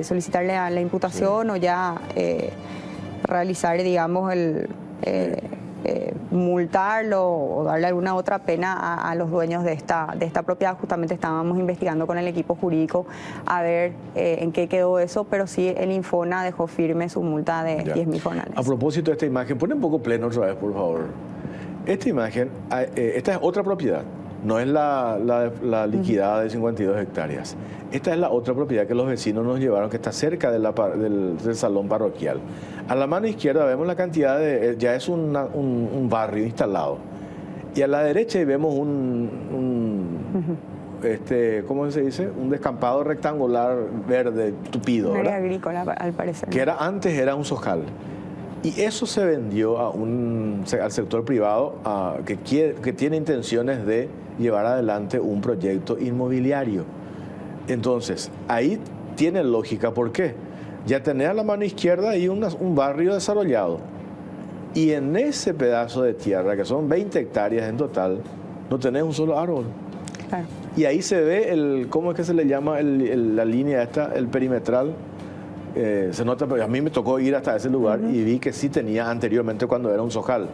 solicitarle a la imputación, sí, o ya realizar, digamos, multarlo o darle alguna otra pena a los dueños de esta propiedad. Justamente estábamos investigando con el equipo jurídico a ver en qué quedó eso, pero sí el Infona dejó firme su multa de 10.000 jornales. A propósito de esta imagen, pone un poco pleno otra vez, por favor. Esta imagen, esta es otra propiedad, no es la liquidada de 52 hectáreas. Esta es la otra propiedad que los vecinos nos llevaron, que está cerca del salón parroquial. A la mano izquierda vemos la cantidad ya es un barrio instalado. Y a la derecha vemos ¿cómo se dice? Un descampado rectangular verde tupido. Un área agrícola, al parecer. Que antes era un sojal. Y eso se vendió al sector privado que tiene intenciones de llevar adelante un proyecto inmobiliario. Entonces, ahí tiene lógica. ¿Por qué? Ya tenés a la mano izquierda ahí un barrio desarrollado. Y en ese pedazo de tierra, que son 20 hectáreas en total, no tenés un solo árbol. Claro. Y ahí se ve ¿cómo es que se le llama la línea esta, el perimetral? Se nota, pero a mí me tocó ir hasta ese lugar y vi que sí tenía anteriormente cuando era un sojal.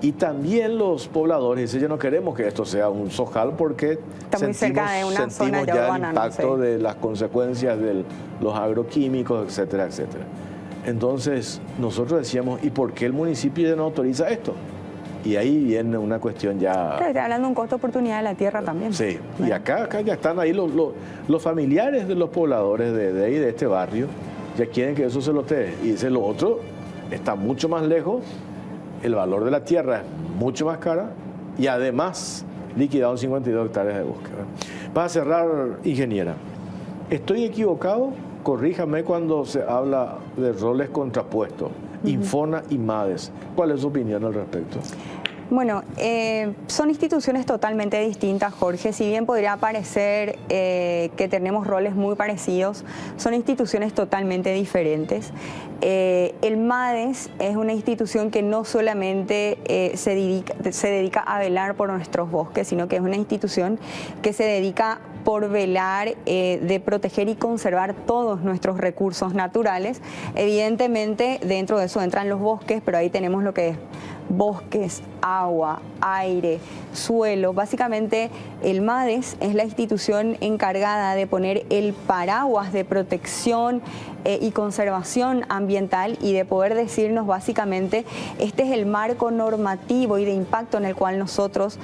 Y también los pobladores dicen, ya no queremos que esto sea un sojal porque sentimos ya el impacto de las consecuencias de los agroquímicos, etcétera, etcétera. Entonces nosotros decíamos, ¿y por qué el municipio ya no autoriza esto? Y ahí viene una cuestión ya... Pero está hablando de un costo de oportunidad de la tierra también. Sí, y acá ya están ahí los familiares de los pobladores de ahí, de este barrio, ya quieren que eso se lotee. Y dice, lo otro está mucho más lejos, el valor de la tierra es mucho más cara y además liquidado 52 hectáreas de bosque. Para cerrar, ingeniera, ¿estoy equivocado? Corríjame cuando se habla de roles contrapuestos, Infona y MADES. ¿Cuál es su opinión al respecto? Bueno, son instituciones totalmente distintas, Jorge. Si bien podría parecer que tenemos roles muy parecidos, son instituciones totalmente diferentes. El MADES es una institución que no solamente se dedica a velar por nuestros bosques, sino que es una institución que se dedica por velar de proteger y conservar todos nuestros recursos naturales. Evidentemente, dentro de eso entran los bosques, pero ahí tenemos lo que es bosques, agua, aire, suelo. Básicamente el MADES es la institución encargada de poner el paraguas de protección y conservación ambiental y de poder decirnos básicamente este es el marco normativo y de impacto en el cual nosotros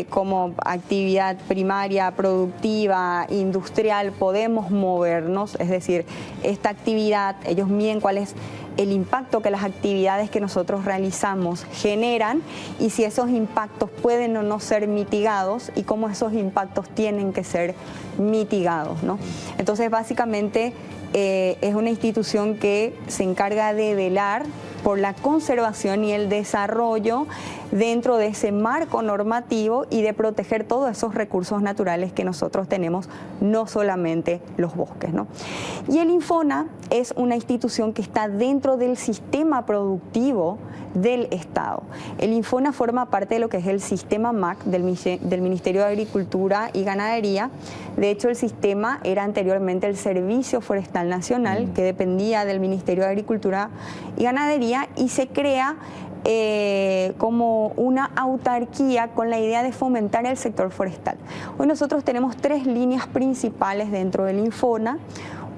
como actividad primaria, productiva, industrial podemos movernos. Es decir, esta actividad, ellos miden cuál es el impacto que las actividades que nosotros realizamos generan y si esos impactos pueden o no ser mitigados y cómo esos impactos tienen que ser mitigados, ¿no? Entonces, básicamente, es una institución que se encarga de velar por la conservación y el desarrollo dentro de ese marco normativo y de proteger todos esos recursos naturales que nosotros tenemos, no solamente los bosques, ¿no? Y el Infona es una institución que está dentro del sistema productivo del Estado. El Infona forma parte de lo que es el sistema MAC del Ministerio de Agricultura y Ganadería. De hecho, el sistema era anteriormente el Servicio Forestal Nacional, que dependía del Ministerio de Agricultura y Ganadería, y se crea como una autarquía con la idea de fomentar el sector forestal. Hoy nosotros tenemos 3 líneas principales dentro del Infona.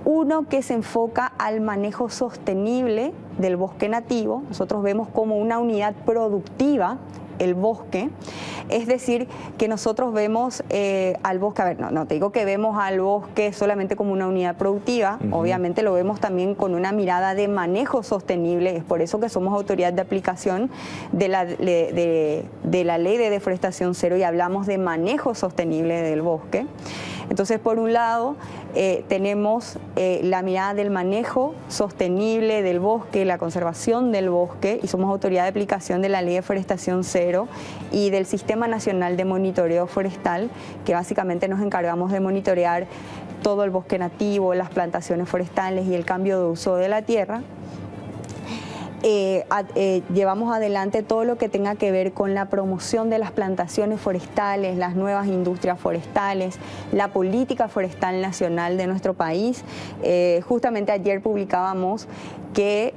Uno que se enfoca al manejo sostenible del bosque nativo. Nosotros vemos como una unidad productiva el bosque, es decir, que nosotros vemos al bosque, a ver, no te digo que vemos al bosque solamente como una unidad productiva, obviamente lo vemos también con una mirada de manejo sostenible, es por eso que somos autoridad de aplicación de la Ley de Deforestación Cero y hablamos de manejo sostenible del bosque. Entonces, por un lado, tenemos la mirada del manejo sostenible del bosque, la conservación del bosque, y somos autoridad de aplicación de la Ley de Deforestación Cero y del Sistema Nacional de Monitoreo Forestal, que básicamente nos encargamos de monitorear todo el bosque nativo, las plantaciones forestales y el cambio de uso de la tierra. Llevamos adelante todo lo que tenga que ver con la promoción de las plantaciones forestales, las nuevas industrias forestales, la política forestal nacional de nuestro país. Justamente ayer publicábamos que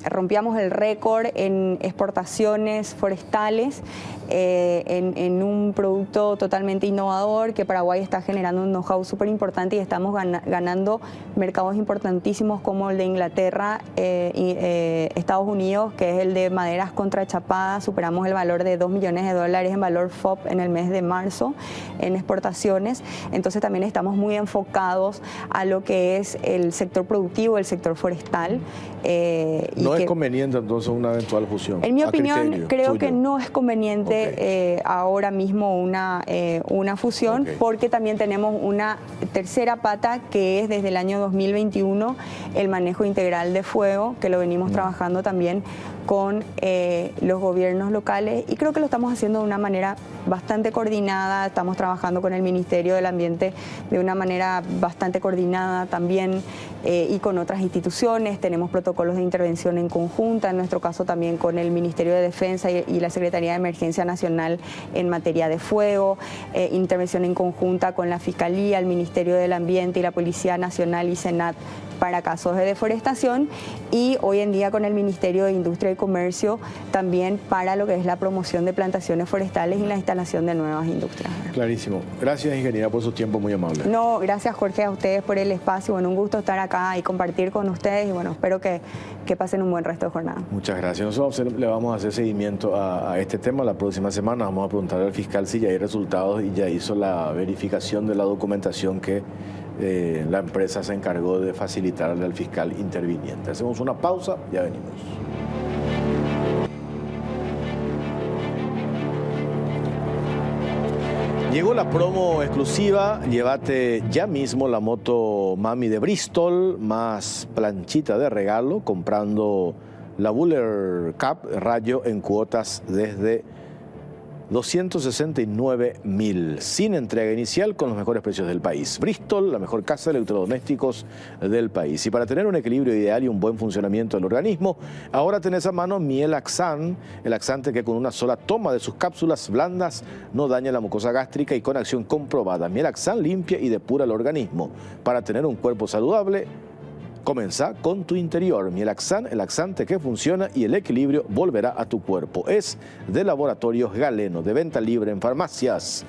rompíamos el récord en exportaciones forestales en un producto totalmente innovador, que Paraguay está generando un know-how súper importante y estamos ganando mercados importantísimos como el de Inglaterra, Estados Unidos, que es el de maderas contrachapadas. Superamos el valor de $2 millones en valor FOB en el mes de marzo en exportaciones. Entonces también estamos muy enfocados a lo que es el sector productivo, el sector forestal. ¿No es conveniente entonces una eventual fusión? En mi opinión, creo que no es conveniente ahora mismo una fusión, porque también tenemos una tercera pata que es desde el año 2021 el manejo integral de fuego, que lo venimos trabajando también con los gobiernos locales y creo que lo estamos haciendo de una manera bastante coordinada. Estamos trabajando con el Ministerio del Ambiente de una manera bastante coordinada también y con otras instituciones. Tenemos protocolos de intervención en conjunta, en nuestro caso también con el Ministerio de Defensa y la Secretaría de Emergencia Nacional en materia de fuego, intervención en conjunta con la Fiscalía, el Ministerio del Ambiente y la Policía Nacional y Senat para casos de deforestación, y hoy en día con el Ministerio de Industria y Comercio también para lo que es la promoción de plantaciones forestales y la instalación de nuevas industrias. Clarísimo. Gracias, ingeniera, por su tiempo, muy amable. No, gracias, Jorge, a ustedes por el espacio. Bueno, un gusto estar acá y compartir con ustedes y bueno, espero que pasen un buen resto de jornada. Muchas gracias. Nosotros le vamos a hacer seguimiento a este tema. La próxima semana vamos a preguntarle al fiscal si ya hay resultados y ya hizo la verificación de la documentación que la empresa se encargó de facilitarle al fiscal interviniente. Hacemos una pausa, ya venimos. Llegó la promo exclusiva, llévate ya mismo la moto Mami de Bristol, más planchita de regalo, comprando la Buller Cup Rayo en cuotas desde 269.000, sin entrega inicial, con los mejores precios del país. Bristol, la mejor casa de electrodomésticos del país. Y para tener un equilibrio ideal y un buen funcionamiento del organismo, ahora tenés a mano Mielaxan, el laxante que con una sola toma de sus cápsulas blandas no daña la mucosa gástrica y con acción comprobada. Mielaxan limpia y depura el organismo. Para tener un cuerpo saludable, Comenzá con tu interior. Mielaxan, el laxante que funciona y el equilibrio volverá a tu cuerpo. Es de Laboratorios Galeno, de venta libre en farmacias.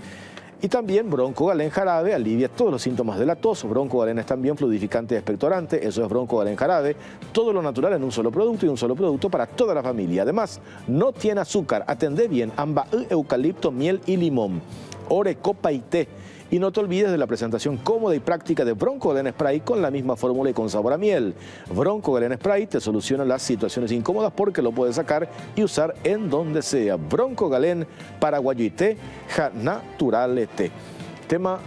Y también Broncogalén Jarabe alivia todos los síntomas de la tos. Broncogalén es también fluidificante y expectorante. Eso es Broncogalén Jarabe. Todo lo natural en un solo producto y un solo producto para toda la familia. Además, no tiene azúcar. Atendé bien. Amba, eucalipto, miel y limón. Ore, copa y té. Y no te olvides de la presentación cómoda y práctica de Broncogalén Spray con la misma fórmula y con sabor a miel. Broncogalén Spray te soluciona las situaciones incómodas porque lo puedes sacar y usar en donde sea. Broncogalén Paraguayité Ja Naturalete. Tema: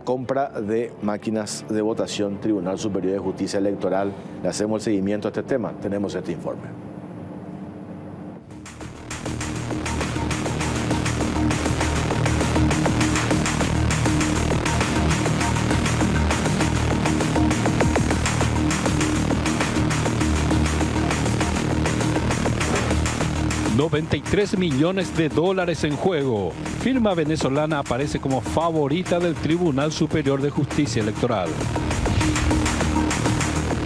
compra de máquinas de votación, Tribunal Superior de Justicia Electoral. Le hacemos el seguimiento a este tema. Tenemos este informe. $93 millones en juego. Firma venezolana aparece como favorita del Tribunal Superior de Justicia Electoral.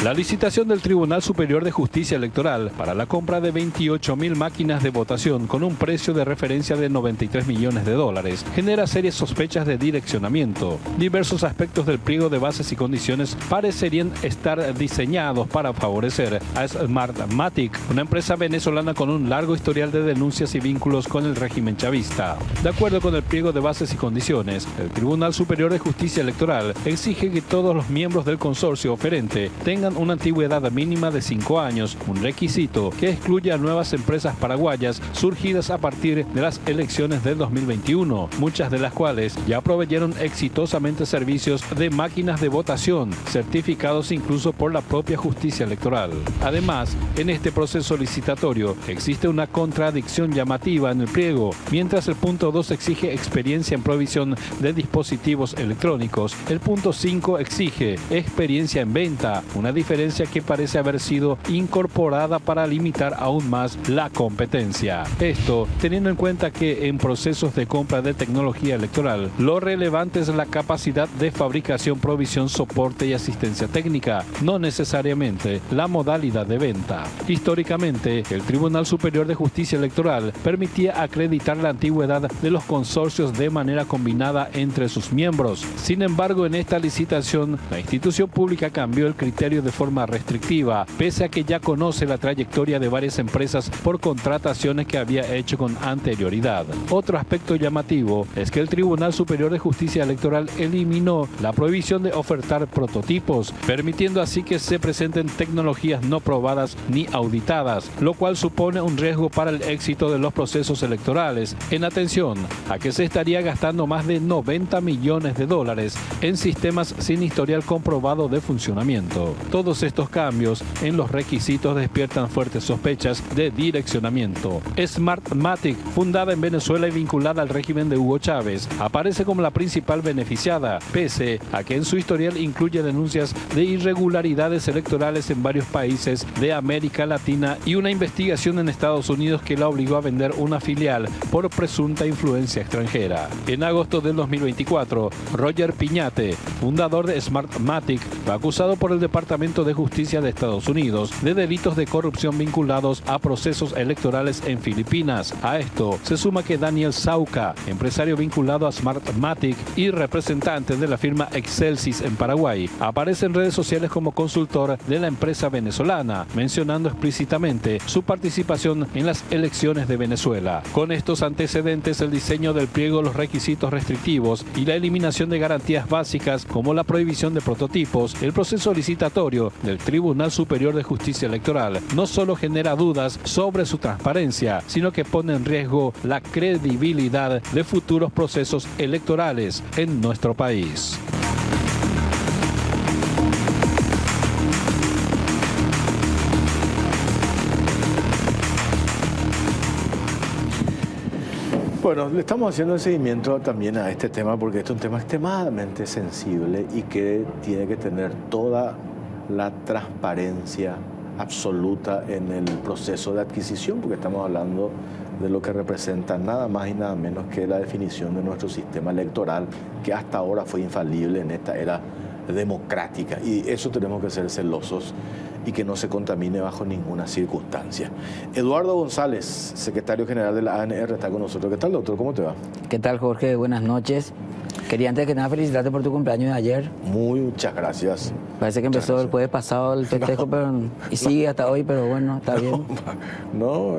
La licitación del Tribunal Superior de Justicia Electoral para la compra de 28.000 máquinas de votación con un precio de referencia de $93 millones genera serias sospechas de direccionamiento. Diversos aspectos del pliego de bases y condiciones parecerían estar diseñados para favorecer a Smartmatic, una empresa venezolana con un largo historial de denuncias y vínculos con el régimen chavista. De acuerdo con el pliego de bases y condiciones, el Tribunal Superior de Justicia Electoral exige que todos los miembros del consorcio oferente tengan una antigüedad mínima de 5 años, un requisito que excluye a nuevas empresas paraguayas surgidas a partir de las elecciones del 2021, muchas de las cuales ya proveyeron exitosamente servicios de máquinas de votación, certificados incluso por la propia justicia electoral. Además, en este proceso licitatorio existe una contradicción llamativa en el pliego. Mientras el punto 2 exige experiencia en provisión de dispositivos electrónicos, el punto 5 exige experiencia en venta, una diferencia que parece haber sido incorporada para limitar aún más la competencia. Esto teniendo en cuenta que en procesos de compra de tecnología electoral, lo relevante es la capacidad de fabricación, provisión, soporte y asistencia técnica, no necesariamente la modalidad de venta. Históricamente, el Tribunal Superior de Justicia Electoral permitía acreditar la antigüedad de los consorcios de manera combinada entre sus miembros. Sin embargo, en esta licitación, la institución pública cambió el criterio de forma restrictiva, pese a que ya conoce la trayectoria de varias empresas por contrataciones que había hecho con anterioridad. Otro aspecto llamativo es que el Tribunal Superior de Justicia Electoral eliminó la prohibición de ofertar prototipos, permitiendo así que se presenten tecnologías no probadas ni auditadas, lo cual supone un riesgo para el éxito de los procesos electorales, en atención a que se estaría gastando más de $90 millones en sistemas sin historial comprobado de funcionamiento. Todos estos cambios en los requisitos despiertan fuertes sospechas de direccionamiento. Smartmatic, fundada en Venezuela y vinculada al régimen de Hugo Chávez, aparece como la principal beneficiada, pese a que en su historial incluye denuncias de irregularidades electorales en varios países de América Latina y una investigación en Estados Unidos que la obligó a vender una filial por presunta influencia extranjera. En agosto del 2024, Roger Piñate, fundador de Smartmatic, fue acusado por el Departamento de Justicia de Estados Unidos de delitos de corrupción vinculados a procesos electorales en Filipinas. A esto se suma que Daniel Sauca, empresario vinculado a Smartmatic y representante de la firma Excelsis en Paraguay, aparece en redes sociales como consultor de la empresa venezolana, mencionando explícitamente su participación en las elecciones de Venezuela. Con estos antecedentes, el diseño del pliego, los requisitos restrictivos y la eliminación de garantías básicas como la prohibición de prototipos, el proceso licitatorio del Tribunal Superior de Justicia Electoral no solo genera dudas sobre su transparencia, sino que pone en riesgo la credibilidad de futuros procesos electorales en nuestro país. Bueno, le estamos haciendo el seguimiento también a este tema porque este es un tema extremadamente sensible y que tiene que tener toda la transparencia absoluta en el proceso de adquisición, porque estamos hablando de lo que representa nada más y nada menos que la definición de nuestro sistema electoral, que hasta ahora fue infalible en esta era democrática. Y eso tenemos que ser celosos y que no se contamine bajo ninguna circunstancia. Eduardo González, secretario general de la ANR, está con nosotros. ¿Qué tal, doctor? ¿Cómo te va? ¿Qué tal, Jorge? Buenas noches. Quería antes que nada felicitarte por tu cumpleaños de ayer. Muchas gracias. Parece que empezó el jueves pasado el festejo, y sigue hasta hoy, pero bueno, está bien. No,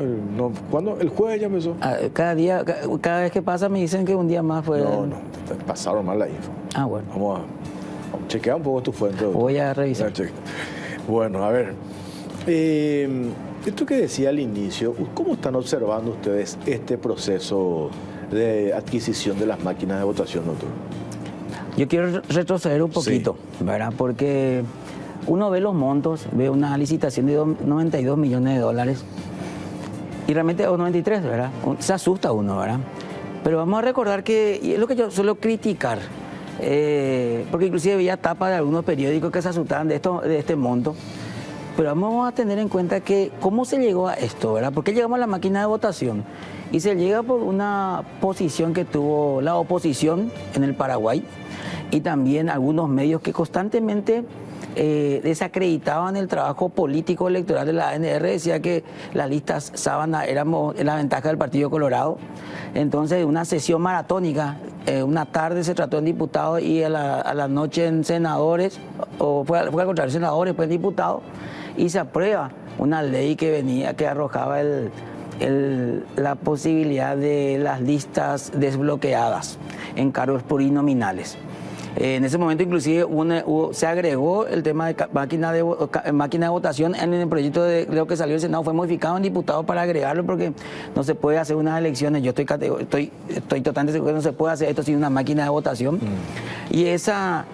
¿cuándo? ¿El jueves ya empezó? Cada día, cada vez que pasa me dicen que un día más fue... No, pasaron mal la info. Bueno. Vamos a chequear un poco tu fuente. Voy a revisar. Bueno, a ver. Esto que decía al inicio, ¿cómo están observando ustedes este proceso de adquisición de las máquinas de votación, doctor? Yo quiero retroceder un poquito, ¿verdad? Porque uno ve los montos, ve una licitación de 92 millones de dólares y realmente, o 93, ¿verdad? Se asusta uno, ¿verdad? Pero vamos a recordar que, y es lo que yo suelo criticar, porque inclusive veía tapas de algunos periódicos que se asustaban de este monto. Pero vamos a tener en cuenta que cómo se llegó a esto, ¿verdad? ¿Por qué llegamos a la máquina de votación? Y se llega por una posición que tuvo la oposición en el Paraguay y también algunos medios que constantemente desacreditaban el trabajo político electoral de la ANR, decía que las listas sábana éramos la ventaja del Partido Colorado. Entonces, una sesión maratónica, una tarde se trató en diputados y a la noche en senadores, o fue al contrario, senadores, pues en diputados, y se aprueba una ley que arrojaba la posibilidad de las listas desbloqueadas en cargos plurinominales. En ese momento inclusive se agregó el tema de máquina de votación en el proyecto de lo que salió del Senado, fue modificado en diputados para agregarlo porque no se puede hacer unas elecciones, yo estoy totalmente seguro que no se puede hacer esto sin una máquina de votación. Y esa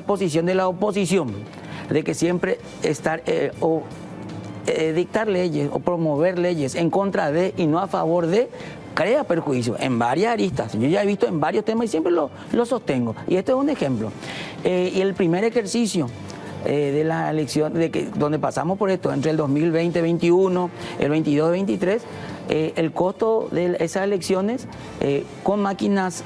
posición de la oposición, de que siempre dictar leyes o promover leyes en contra de y no a favor de, crea perjuicio en varias aristas. Yo ya he visto en varios temas y siempre lo sostengo. Y este es un ejemplo. Y el primer ejercicio de la elección, donde pasamos por esto, entre el 2020-21, el 22-23, el costo de esas elecciones con máquinas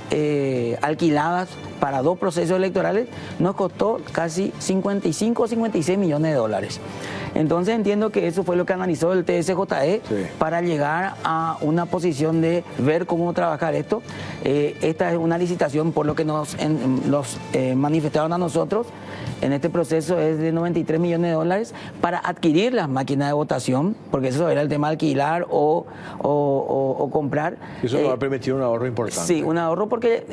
alquiladas para 2 procesos electorales nos costó casi 55 o 56 millones de dólares. Entonces entiendo que eso fue lo que analizó el TSJE para llegar a una posición de ver cómo trabajar esto. Esta es una licitación, por lo que nos manifestaron a nosotros, en este proceso es de 93 millones de dólares para adquirir las máquinas de votación, porque eso era el tema de alquilar o comprar. Eso nos va a permitir un ahorro importante. Sí, un ahorro porque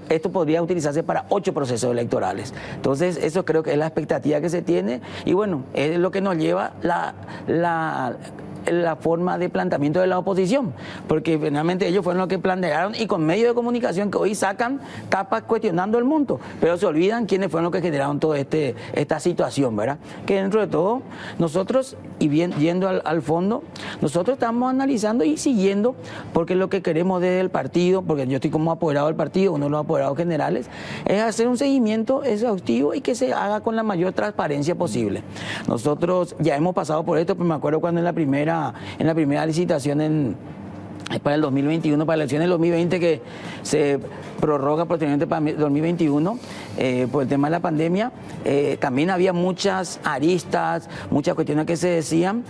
esto podría utilizarse para 8 procesos electorales. Entonces, eso creo que es la expectativa que se tiene y bueno, es lo que nos lleva la forma de planteamiento de la oposición, porque finalmente ellos fueron los que plantearon y con medios de comunicación que hoy sacan tapas cuestionando el monto, pero se olvidan quiénes fueron los que generaron toda esta situación, ¿verdad? Que dentro de todo, nosotros, y bien yendo al fondo, nosotros estamos analizando y siguiendo, porque lo que queremos desde el partido, porque yo estoy como apoderado del partido, uno de los apoderados generales, es hacer un seguimiento exhaustivo y que se haga con la mayor transparencia posible. Nosotros ya hemos pasado por esto, pero me acuerdo cuando en la primera licitación para el 2021, para la elección del 2020, que se prorroga posteriormente para el 2021 por el tema de la pandemia, también había muchas aristas, muchas cuestiones que se decían,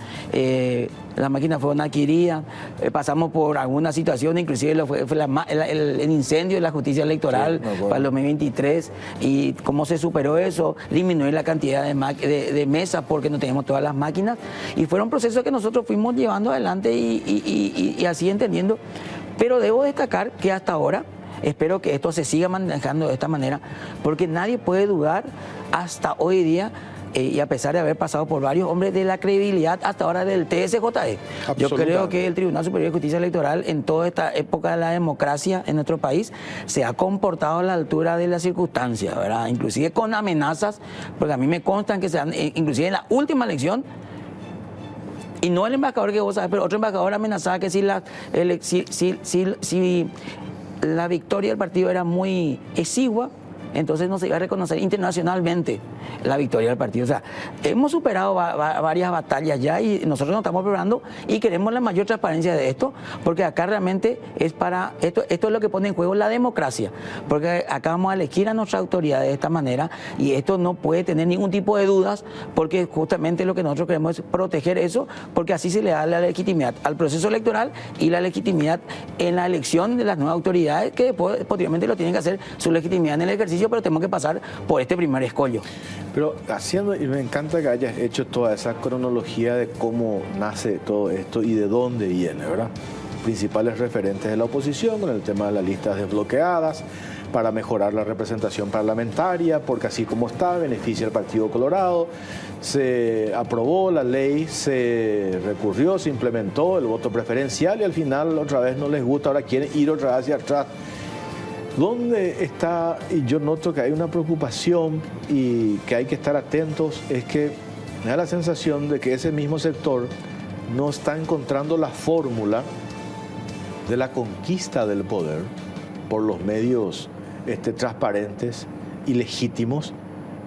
las máquinas fueron adquiridas, pasamos por algunas situaciones, inclusive fue el incendio de la justicia electoral para el 2023 y cómo se superó eso, disminuir la cantidad de mesas porque no teníamos todas las máquinas y fueron procesos que nosotros fuimos llevando adelante y así entendiendo, pero debo destacar que hasta ahora espero que esto se siga manejando de esta manera porque nadie puede dudar hasta hoy día y a pesar de haber pasado por varios hombres de la credibilidad hasta ahora del TSJE. Yo creo que el Tribunal Superior de Justicia Electoral en toda esta época de la democracia en nuestro país se ha comportado a la altura de las circunstancias, ¿verdad? Inclusive con amenazas, porque a mí me constan que inclusive en la última elección, y no el embajador que vos sabés, pero otro embajador amenazaba que si la victoria del partido era muy exigua, entonces no se iba a reconocer internacionalmente la victoria del partido. O sea, hemos superado varias batallas ya y nosotros nos estamos preparando y queremos la mayor transparencia de esto, porque acá realmente es para esto es lo que pone en juego la democracia, porque acá vamos a elegir a nuestra autoridad de esta manera y esto no puede tener ningún tipo de dudas, porque justamente lo que nosotros queremos es proteger eso, porque así se le da la legitimidad al proceso electoral y la legitimidad en la elección de las nuevas autoridades, que después, posteriormente lo tienen que hacer su legitimidad en el ejercicio, pero tenemos que pasar por este primer escollo. Pero y me encanta que hayas hecho toda esa cronología de cómo nace todo esto y de dónde viene, ¿verdad? Principales referentes de la oposición con el tema de las listas desbloqueadas para mejorar la representación parlamentaria, porque así como está, beneficia al Partido Colorado. Se aprobó la ley, se recurrió, se implementó el voto preferencial y al final otra vez no les gusta, ahora quieren ir otra vez hacia atrás. ¿Dónde está? Y yo noto que hay una preocupación y que hay que estar atentos, es que me da la sensación de que ese mismo sector no está encontrando la fórmula de la conquista del poder por los medios transparentes y legítimos.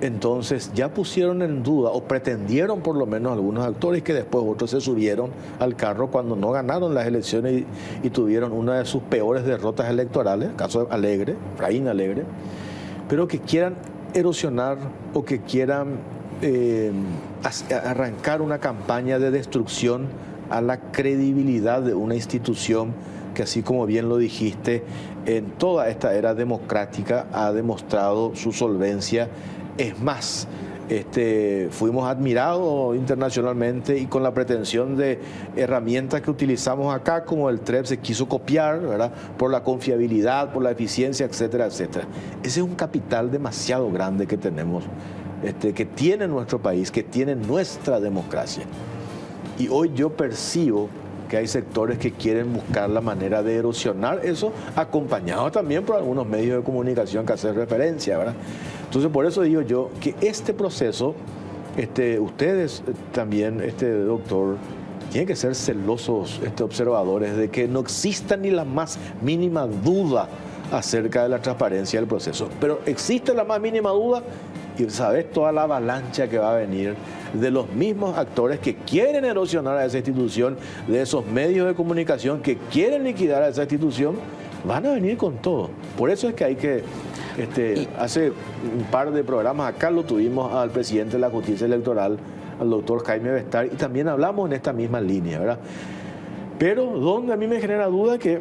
Entonces ya pusieron en duda, o pretendieron por lo menos algunos actores, que después otros se subieron al carro cuando no ganaron las elecciones y tuvieron una de sus peores derrotas electorales, el caso de Alegre, Efraín Alegre, pero que quieran erosionar o que quieran arrancar una campaña de destrucción a la credibilidad de una institución que, así como bien lo dijiste, en toda esta era democrática ha demostrado su solvencia. Es más, fuimos admirados internacionalmente y con la pretensión de herramientas que utilizamos acá, como el TREP, se quiso copiar, ¿verdad? Por la confiabilidad, por la eficiencia, etcétera, etcétera. Ese es un capital demasiado grande que tenemos, que tiene nuestro país, que tiene nuestra democracia. Y hoy yo percibo que hay sectores que quieren buscar la manera de erosionar eso, acompañado también por algunos medios de comunicación que hacen referencia, ¿verdad? Entonces, por eso digo yo que este proceso, ustedes también, doctor, tienen que ser celosos, observadores, de que no exista ni la más mínima duda acerca de la transparencia del proceso. Pero existe la más mínima duda y sabes toda la avalancha que va a venir de los mismos actores que quieren erosionar a esa institución, de esos medios de comunicación que quieren liquidar a esa institución, van a venir con todo. Por eso es que hay que, hace un par de programas acá lo tuvimos al presidente de la Justicia Electoral, al doctor Jaime Bestar, y también hablamos en esta misma línea, ¿verdad? Pero donde a mí me genera duda que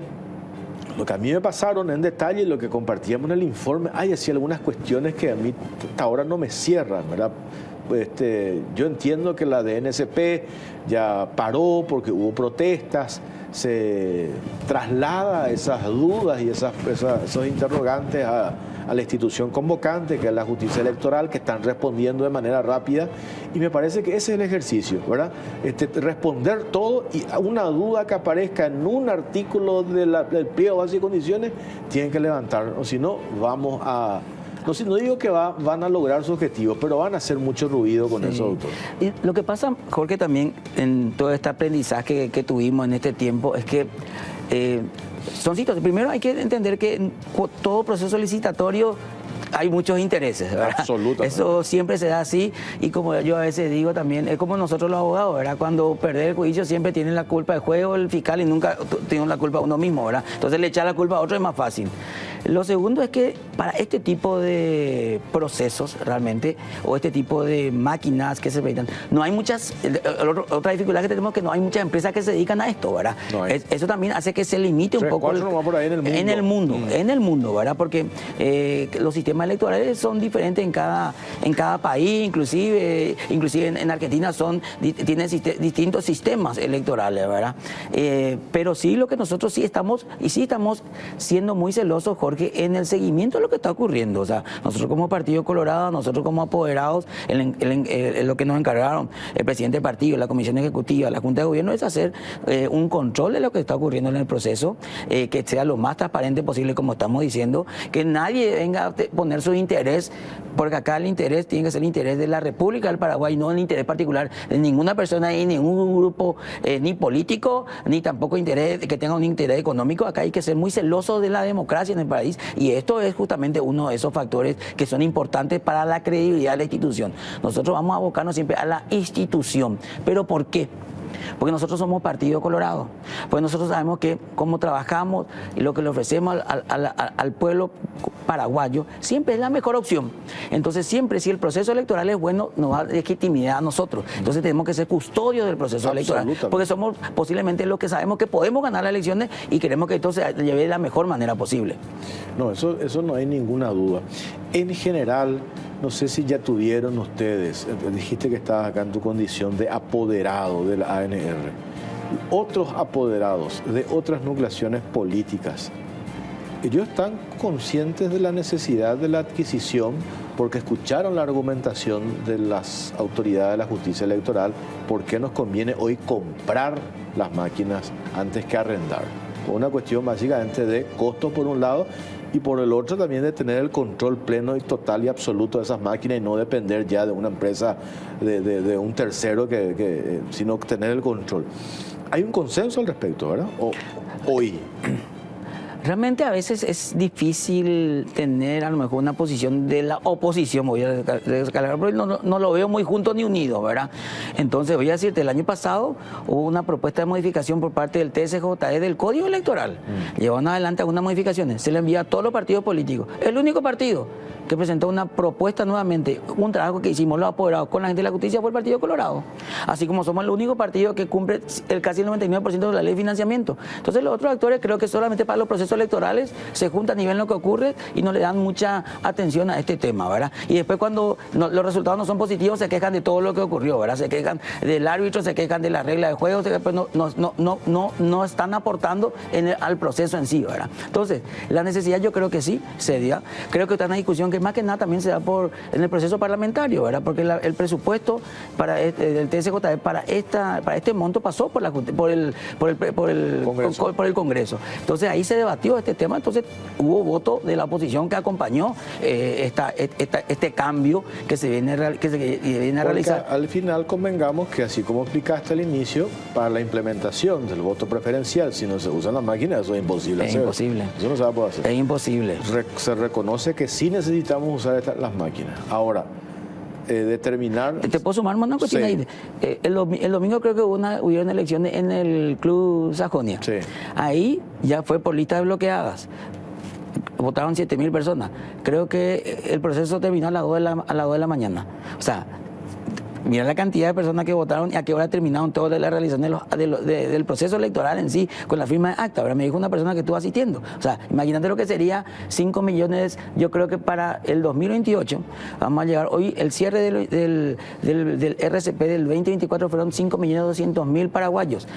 lo que a mí me pasaron en detalle, lo que compartíamos en el informe, hay así algunas cuestiones que a mí hasta ahora no me cierran, ¿verdad? Yo entiendo que la DNCP ya paró porque hubo protestas, se traslada esas dudas y esos interrogantes a la institución convocante, que es la Justicia Electoral, que están respondiendo de manera rápida, y me parece que ese es el ejercicio, ¿verdad? Responder todo, y una duda que aparezca en un artículo del pliego básico de condiciones, tienen que levantar, o si no, vamos a... No digo que van a lograr su objetivo, pero van a hacer mucho ruido con eso, doctor. Y lo que pasa, Jorge, también en todo este aprendizaje que tuvimos en este tiempo, es que son situaciones. Primero hay que entender que en todo proceso licitatorio hay muchos intereses, ¿verdad? Absolutamente. Eso siempre se da así, y como yo a veces digo también, es como nosotros los abogados, ¿verdad? Cuando perder el juicio siempre tienen la culpa del juego, el fiscal, y nunca tienen la culpa a uno mismo, ¿verdad? Entonces le echar la culpa a otro es más fácil. Lo segundo es que para este tipo de procesos realmente, o este tipo de máquinas que se veritan, no hay muchas, otra dificultad que tenemos es que no hay muchas empresas que se dedican a esto, ¿verdad? No eso también hace que se limite un poco. Por ahí en el mundo, ¿verdad? Porque los sistemas electorales son diferentes en cada país, inclusive en Argentina tienen distintos sistemas electorales, ¿verdad? Pero sí, lo que nosotros sí estamos siendo muy celosos, Jorge, en el seguimiento de lo que está ocurriendo. O sea, nosotros como Partido Colorado, nosotros como apoderados, lo que nos encargaron el presidente del partido, la comisión ejecutiva, la Junta de Gobierno, es hacer un control de lo que está ocurriendo en el proceso, que sea lo más transparente posible, como estamos diciendo, que nadie venga a poner su interés, porque acá el interés tiene que ser el interés de la República del Paraguay, no el interés particular de ninguna persona y ningún grupo, ni político, ni tampoco interés que tenga un interés económico. Acá hay que ser muy celosos de la democracia en el país. país, y esto es justamente uno de esos factores que son importantes para la credibilidad de la institución. Nosotros vamos a abocarnos siempre a la institución. ¿Pero por qué? Porque nosotros somos Partido Colorado, porque nosotros sabemos que cómo trabajamos y lo que le ofrecemos al pueblo paraguayo siempre es la mejor opción. Entonces siempre, si el proceso electoral es bueno, nos da legitimidad a nosotros. Entonces tenemos que ser custodios del proceso electoral, porque somos posiblemente los que sabemos que podemos ganar las elecciones y queremos que esto se lleve de la mejor manera posible. No, eso no hay ninguna duda. En general, no sé si ya tuvieron ustedes, dijiste que estabas acá en tu condición de apoderado de la ANR, otros apoderados de otras nucleaciones políticas, ellos están conscientes de la necesidad de la adquisición porque escucharon la argumentación de las autoridades de la justicia electoral, por qué nos conviene hoy comprar las máquinas antes que arrendar. Una cuestión básicamente de costo por un lado, y por el otro también de tener el control pleno y total y absoluto de esas máquinas y no depender ya de una empresa, de un tercero, sino tener el control. Hay un consenso al respecto, ¿verdad? Hoy. Realmente a veces es difícil tener a lo mejor una posición de la oposición, voy a descargar, porque no lo veo muy juntos ni unidos, ¿verdad? Entonces voy a decirte, el año pasado hubo una propuesta de modificación por parte del TSJE del Código Electoral. Llevaron adelante algunas modificaciones, se le envía a todos los partidos políticos. El único partido que presentó una propuesta nuevamente, un trabajo que hicimos los apoderados con la gente de la justicia fue el Partido Colorado. Así como somos el único partido que cumple casi el 99% de la ley de financiamiento. Entonces los otros actores creo que solamente para los procesos electorales se juntan y ven lo que ocurre y no le dan mucha atención a este tema, ¿verdad? Y después cuando los resultados no son positivos se quejan de todo lo que ocurrió, ¿verdad? Se quejan del árbitro, se quejan de la regla de juego, después no están aportando al proceso en sí, ¿verdad? Entonces, la necesidad yo creo que sí se dio. Creo que está una discusión que más que nada también se da en el proceso parlamentario, ¿verdad? Porque el presupuesto del TSJE para este monto pasó por el Congreso. Entonces ahí se debatió este tema, entonces hubo voto de la oposición que acompañó este cambio que se viene a realizar. Al final convengamos que así como explicaste al inicio, para la implementación del voto preferencial, si no se usan las máquinas, eso es imposible. Es imposible. Eso no se va a poder hacer. Es imposible. Se reconoce que sí necesitamos usar las máquinas. Ahora, determinar... ¿Te puedo sumar una cuestión ahí? El domingo creo que hubieron elecciones en el Club Sajonia. Sí. Ahí ya fue por listas bloqueadas. Votaron 7.000 personas. Creo que el proceso terminó a las 2 de la mañana. O sea, mira la cantidad de personas que votaron y a qué hora terminaron toda la realización del proceso electoral en sí, con la firma de acta. Ahora me dijo una persona que estuvo asistiendo. O sea, imagínate lo que sería 5 millones, yo creo que para el 2028, vamos a llegar, hoy el cierre del RCP del 2024 fueron 5.200.000 paraguayos.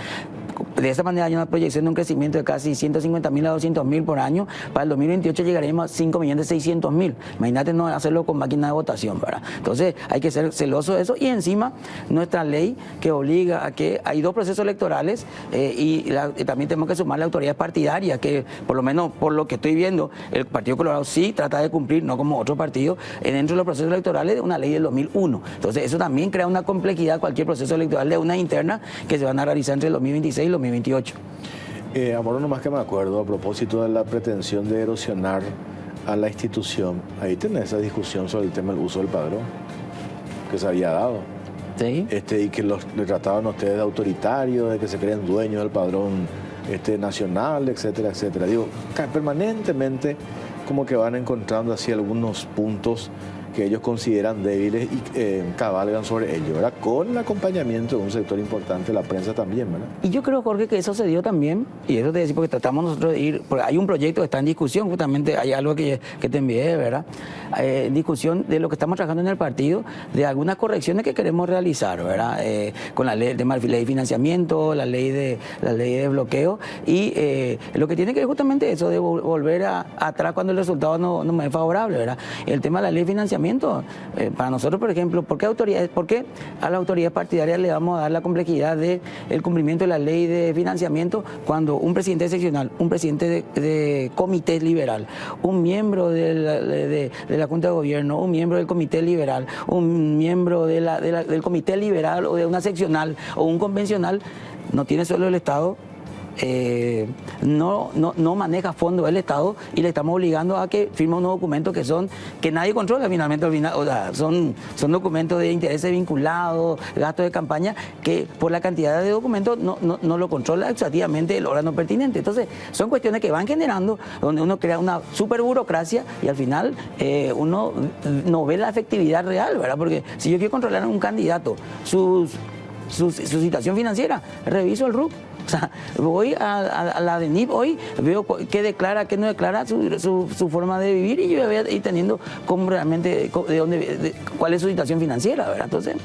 De esta manera hay una proyección de un crecimiento de casi 150.000 a 200.000 por año. Para el 2028 llegaremos a 5.600.000. Imagínate no hacerlo con máquina de votación, ¿verdad? Entonces hay que ser celoso de eso. Y encima nuestra ley que obliga a que hay 2 procesos electorales y también tenemos que sumar la autoridad partidaria, que por lo menos por lo que estoy viendo, el Partido Colorado sí trata de cumplir, no como otros partidos, dentro de los procesos electorales de una ley del 2001. Entonces eso también crea una complejidad a cualquier proceso electoral de una interna que se van a realizar entre el 2026 y el 2028. Amor, nomás que me acuerdo, a propósito de la pretensión de erosionar a la institución, ahí tenés esa discusión sobre el tema del uso del padrón que se había dado. Sí. Y que le trataban a ustedes de autoritario, de que se creen dueños del padrón nacional, etcétera, etcétera. Digo, permanentemente como que van encontrando así algunos puntos que ellos consideran débiles y cabalgan sobre ello, ¿verdad? Con el acompañamiento de un sector importante, la prensa también, ¿verdad? Y yo creo, Jorge, que eso se dio también, y eso te decía porque tratamos nosotros de ir, porque hay un proyecto que está en discusión, justamente hay algo que te envié, ¿verdad? Discusión de lo que estamos trabajando en el partido, de algunas correcciones que queremos realizar, ¿verdad? Con la ley, el tema de ley de financiamiento, la ley de bloqueo, y lo que tiene que ver justamente eso de volver atrás cuando el resultado no me es favorable, ¿verdad? El tema de la ley de financiamiento, para nosotros, por ejemplo, ¿por qué a la autoridad partidaria le vamos a dar la complejidad del cumplimiento de la ley de financiamiento cuando un presidente seccional, un presidente de comité liberal, un miembro de la Junta de Gobierno, un miembro del comité liberal, un miembro del comité liberal o de una seccional o un convencional no tiene sueldo del Estado? no maneja fondo del Estado y le estamos obligando a que firme unos documentos que nadie controla finalmente al final. O sea, son documentos de intereses vinculados, gastos de campaña, que por la cantidad de documentos no lo controla exactamente el órgano pertinente. Entonces, son cuestiones que van generando, donde uno crea una super burocracia y al final uno no ve la efectividad real, ¿verdad? Porque si yo quiero controlar a un candidato, su situación financiera, reviso el RUC. O sea, voy a la DENIP hoy, veo qué declara, qué no declara, su forma de vivir, y yo voy a ir teniendo cómo realmente, cuál es su situación financiera, ¿verdad? Entonces,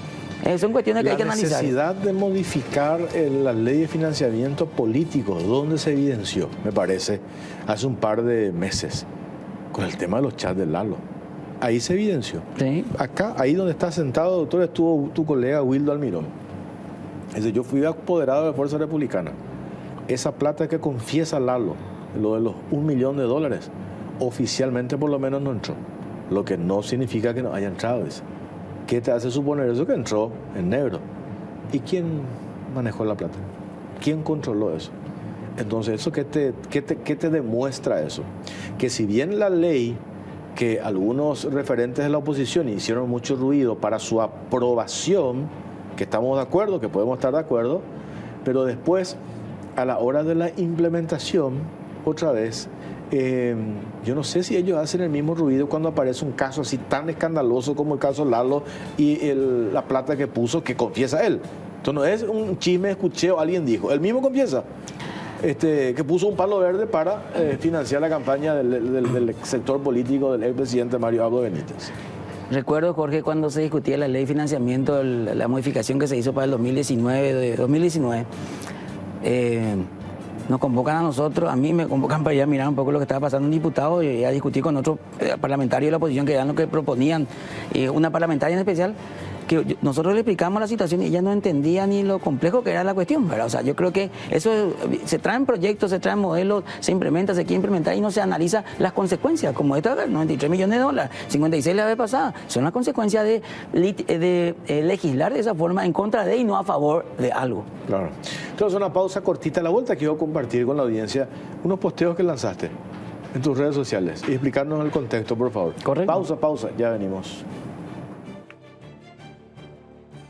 son cuestiones que hay que analizar. La necesidad de modificar la ley de financiamiento político, ¿dónde se evidenció? Me parece, hace un par de meses, con el tema de los chats de Lalo. Ahí se evidenció. Sí. Acá, ahí donde está sentado, doctor, estuvo tu colega Wildo Almirón. Yo fui apoderado de la Fuerza Republicana. Esa plata que confiesa Lalo, lo de los $1 millón, oficialmente por lo menos no entró. Lo que no significa que no haya entrado. ¿Qué te hace suponer eso? Que entró en negro. ¿Y quién manejó la plata? ¿Quién controló eso? Entonces, ¿eso qué te demuestra eso? Que si bien la ley, que algunos referentes de la oposición hicieron mucho ruido para su aprobación, que estamos de acuerdo, que podemos estar de acuerdo, pero después, a la hora de la implementación, otra vez, yo no sé si ellos hacen el mismo ruido cuando aparece un caso así tan escandaloso como el caso Lalo y la plata que puso, que confiesa él. Entonces no es un chisme, escuché o alguien dijo, él mismo confiesa. Que puso un palo verde para financiar la campaña del sector político del expresidente Mario Abdo Benítez. Recuerdo, Jorge, cuando se discutía la ley de financiamiento, la modificación que se hizo para el 2019, nos convocan a nosotros, a mí me convocan para ir a mirar un poco lo que estaba pasando en diputados y a discutir con otros parlamentarios de la oposición que eran lo que proponían, una parlamentaria en especial, que nosotros le explicamos la situación y ella no entendía ni lo complejo que era la cuestión, ¿verdad? O sea, yo creo que eso, se traen proyectos, se traen modelos, se implementa, se quiere implementar y no se analiza las consecuencias, como esta, $93 millones, 56 la vez pasada, son las consecuencias de legislar de esa forma en contra de y no a favor de algo. Claro. Entonces, una pausa cortita a la vuelta, quiero compartir con la audiencia unos posteos que lanzaste en tus redes sociales y explicarnos el contexto, por favor. Correcto. Pausa, ya venimos.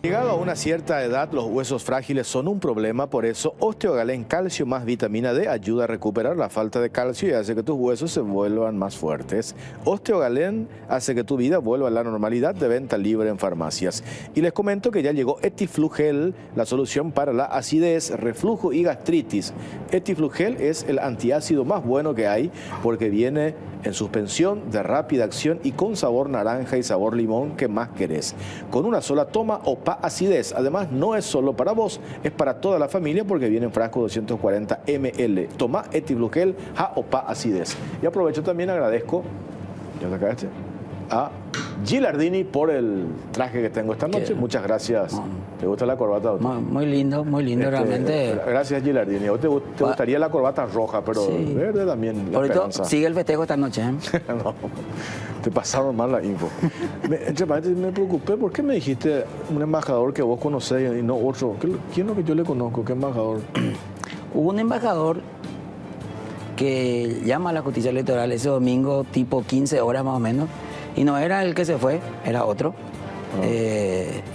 Llegado a una cierta edad, los huesos frágiles son un problema, por eso Osteogalén Calcio más vitamina D ayuda a recuperar la falta de calcio y hace que tus huesos se vuelvan más fuertes. Osteogalén hace que tu vida vuelva a la normalidad, de venta libre en farmacias. Y les comento que ya llegó Etiflugel, la solución para la acidez, reflujo y gastritis. Etiflugel es el antiácido más bueno que hay porque viene en suspensión, de rápida acción y con sabor naranja y sabor limón que más querés. Con una sola toma, OPA acidez. Además, no es solo para vos, es para toda la familia porque viene en frasco 240 ml. Toma Etiflugel, OPA acidez. Y aprovecho también, agradezco, ¿ya te acabaste? A Gilardini por el traje que tengo esta noche. Muchas gracias. ¿Te gusta la corbata, doctor? Muy lindo, realmente. Gracias, Gilardini. ¿Te gustaría la corbata roja, pero sí, verde también? Ahorita sigue el festejo esta noche, ¿eh? No, te pasaron mal la info. Entre paréntesis, me preocupé. ¿Por qué me dijiste un embajador que vos conocés y no otro? ¿Quién es lo que yo le conozco? ¿Qué embajador? Hubo un embajador que llama a la justicia electoral ese domingo, tipo 15 horas más o menos, y no era el que se fue, era otro.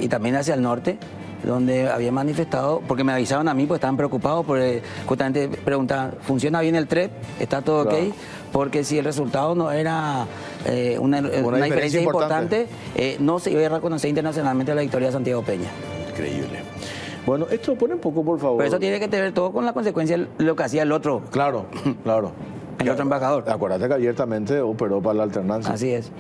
Y también hacia el norte, donde había manifestado, porque me avisaron a mí, pues estaban preocupados, porque justamente preguntaban, ¿funciona bien el TREP? ¿Está todo ok? Porque si el resultado no era una diferencia importante, no se iba a reconocer internacionalmente la victoria de Santiago Peña. Increíble. Bueno, esto pone un poco, por favor. Pero eso tiene que ver todo con la consecuencia de lo que hacía el otro. Claro. El otro embajador. Acuérdate que abiertamente operó para la alternancia. Así es.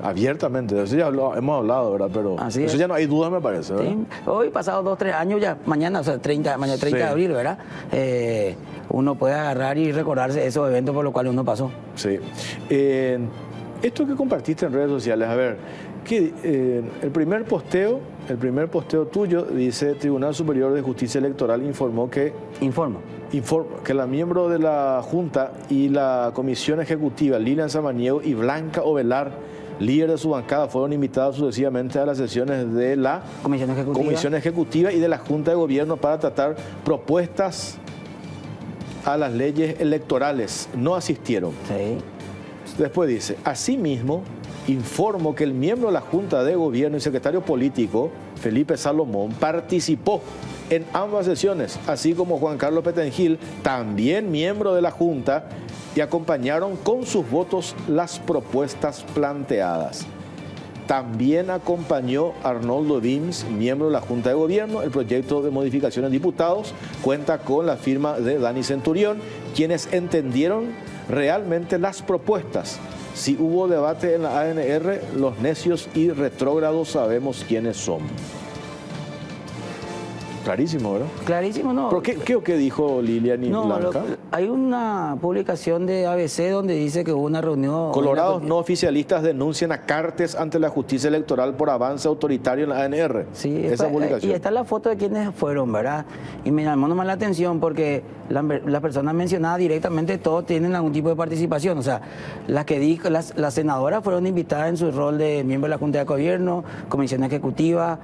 Abiertamente, de eso ya hemos hablado, ¿verdad? Pero así eso es. Ya no hay duda, me parece, ¿verdad? Sí. Hoy, pasados 2 o 3 años ya, mañana 30 de abril, ¿verdad? Uno puede agarrar y recordarse de esos eventos por los cuales uno pasó. Sí. Esto que compartiste en redes sociales, a ver, el primer posteo tuyo dice: Tribunal Superior de Justicia Electoral informó que... Informa que la miembro de la Junta y la Comisión Ejecutiva, Lilian Samaniego y Blanca Ovelar, líder de su bancada, fueron invitadas sucesivamente a las sesiones de la Comisión Ejecutiva y de la Junta de Gobierno para tratar propuestas a las leyes electorales no asistieron. Sí. Después dice, asimismo, informo que el miembro de la Junta de Gobierno y secretario político, Felipe Salomón, participó en ambas sesiones, así como Juan Carlos Petengil, también miembro de la Junta, y acompañaron con sus votos las propuestas planteadas. También acompañó Arnoldo Vims, miembro de la Junta de Gobierno. El proyecto de modificaciones de diputados cuenta con la firma de Dani Centurión, quienes entendieron realmente las propuestas. Si hubo debate en la ANR, los necios y retrógrados sabemos quiénes son. Clarísimo, ¿verdad? Clarísimo, ¿no? ¿Pero qué dijo Lilian y Blanca? Hay una publicación de ABC donde dice que hubo una reunión... Colorados no oficialistas denuncian a Cartes ante la justicia electoral por avance autoritario en la ANR. Sí, esa publicación. Y está la foto de quienes fueron, ¿verdad? Y me llamó nomás la atención porque las personas mencionadas directamente todos tienen algún tipo de participación. O sea, las senadoras fueron invitadas en su rol de miembro de la Junta de Gobierno, Comisión Ejecutiva,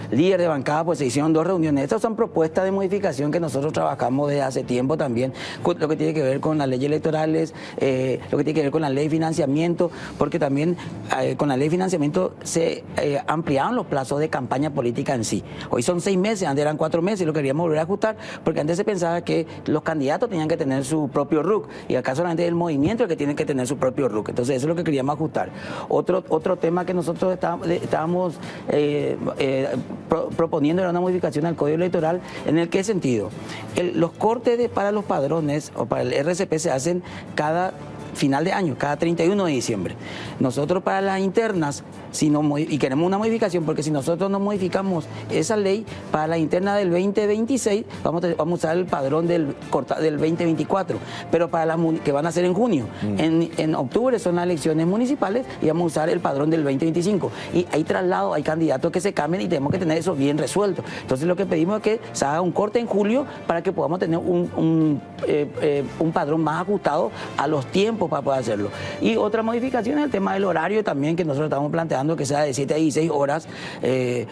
líder de bancada, pues se hicieron 2 reuniones. Estas son propuestas de modificación que nosotros trabajamos desde hace tiempo también, lo que tiene que ver con las leyes electorales, lo que tiene que ver con la ley de financiamiento, porque también con la ley de financiamiento se ampliaron los plazos de campaña política en sí. Hoy son 6 meses, antes eran 4 meses y lo queríamos volver a ajustar, porque antes se pensaba que los candidatos tenían que tener su propio RUC y acá solamente el movimiento el que tiene que tener su propio RUC. Entonces eso es lo que queríamos ajustar. Otro tema que nosotros estábamos proponiendo era una modificación al Código Electoral. ¿En el qué sentido? Los cortes para los padrones o para el RCP se hacen cada final de año, cada 31 de diciembre. Nosotros para las internas, y queremos una modificación, porque si nosotros no modificamos esa ley, para la interna del 2026 vamos a usar el padrón del 2024, pero para las que van a ser en junio. En octubre son las elecciones municipales y vamos a usar el padrón del 2025. Y hay traslado, hay candidatos que se cambien y tenemos que tener eso bien resuelto. Entonces lo que pedimos es que se haga un corte en julio para que podamos tener un padrón más ajustado a los tiempos para poder hacerlo. Y otra modificación es el tema del horario también, que nosotros estamos planteando que sea de 7 a 16 horas,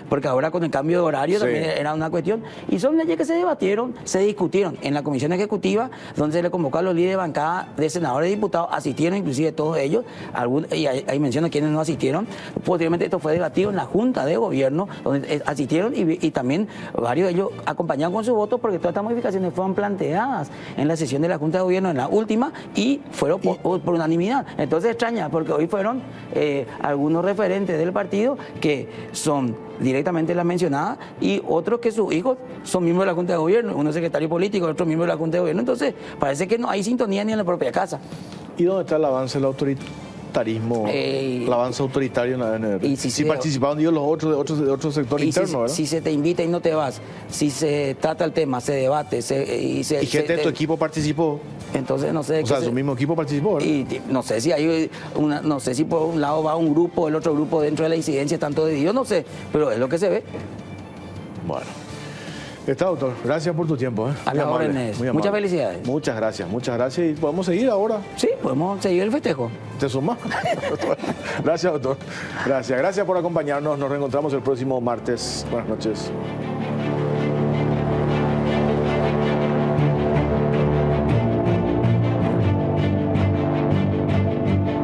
porque ahora con el cambio de horario también era una cuestión. Y son leyes que se debatieron, se discutieron en la Comisión Ejecutiva, donde se le convocó a los líderes de bancada de senadores y diputados, asistieron inclusive todos ellos, y ahí menciono quienes no asistieron. Posteriormente esto fue debatido en la Junta de Gobierno, donde asistieron y también varios de ellos acompañaron con sus votos, porque todas estas modificaciones fueron planteadas en la sesión de la Junta de Gobierno, en la última, y fueron por unanimidad. Entonces extraña, porque hoy fueron algunos referentes del partido que son directamente las mencionadas y otros que sus hijos son miembros de la Junta de Gobierno, uno es secretario político, otro miembro de la Junta de Gobierno. Entonces parece que no hay sintonía ni en la propia casa. ¿Y dónde está el avance del autoritarismo, el avance autoritario en la ANR? Y si participaban los otros sectores internos, ¿verdad? Si se te invita y no te vas, si se trata el tema, se debate, ¿Y gente de tu equipo participó? Entonces no sé. O sea, su mismo equipo participó, ¿verdad? Y no sé si hay no sé si por un lado va un grupo, el otro grupo dentro de la incidencia están todos divididos, no sé, pero es lo que se ve. Bueno. Está, doctor. Gracias por tu tiempo. A las órdenes. Muchas felicidades. Muchas gracias. ¿Y podemos seguir ahora? Sí, podemos seguir el festejo. ¿Te sumas? Gracias, doctor. Gracias por acompañarnos. Nos reencontramos el próximo martes. Buenas noches.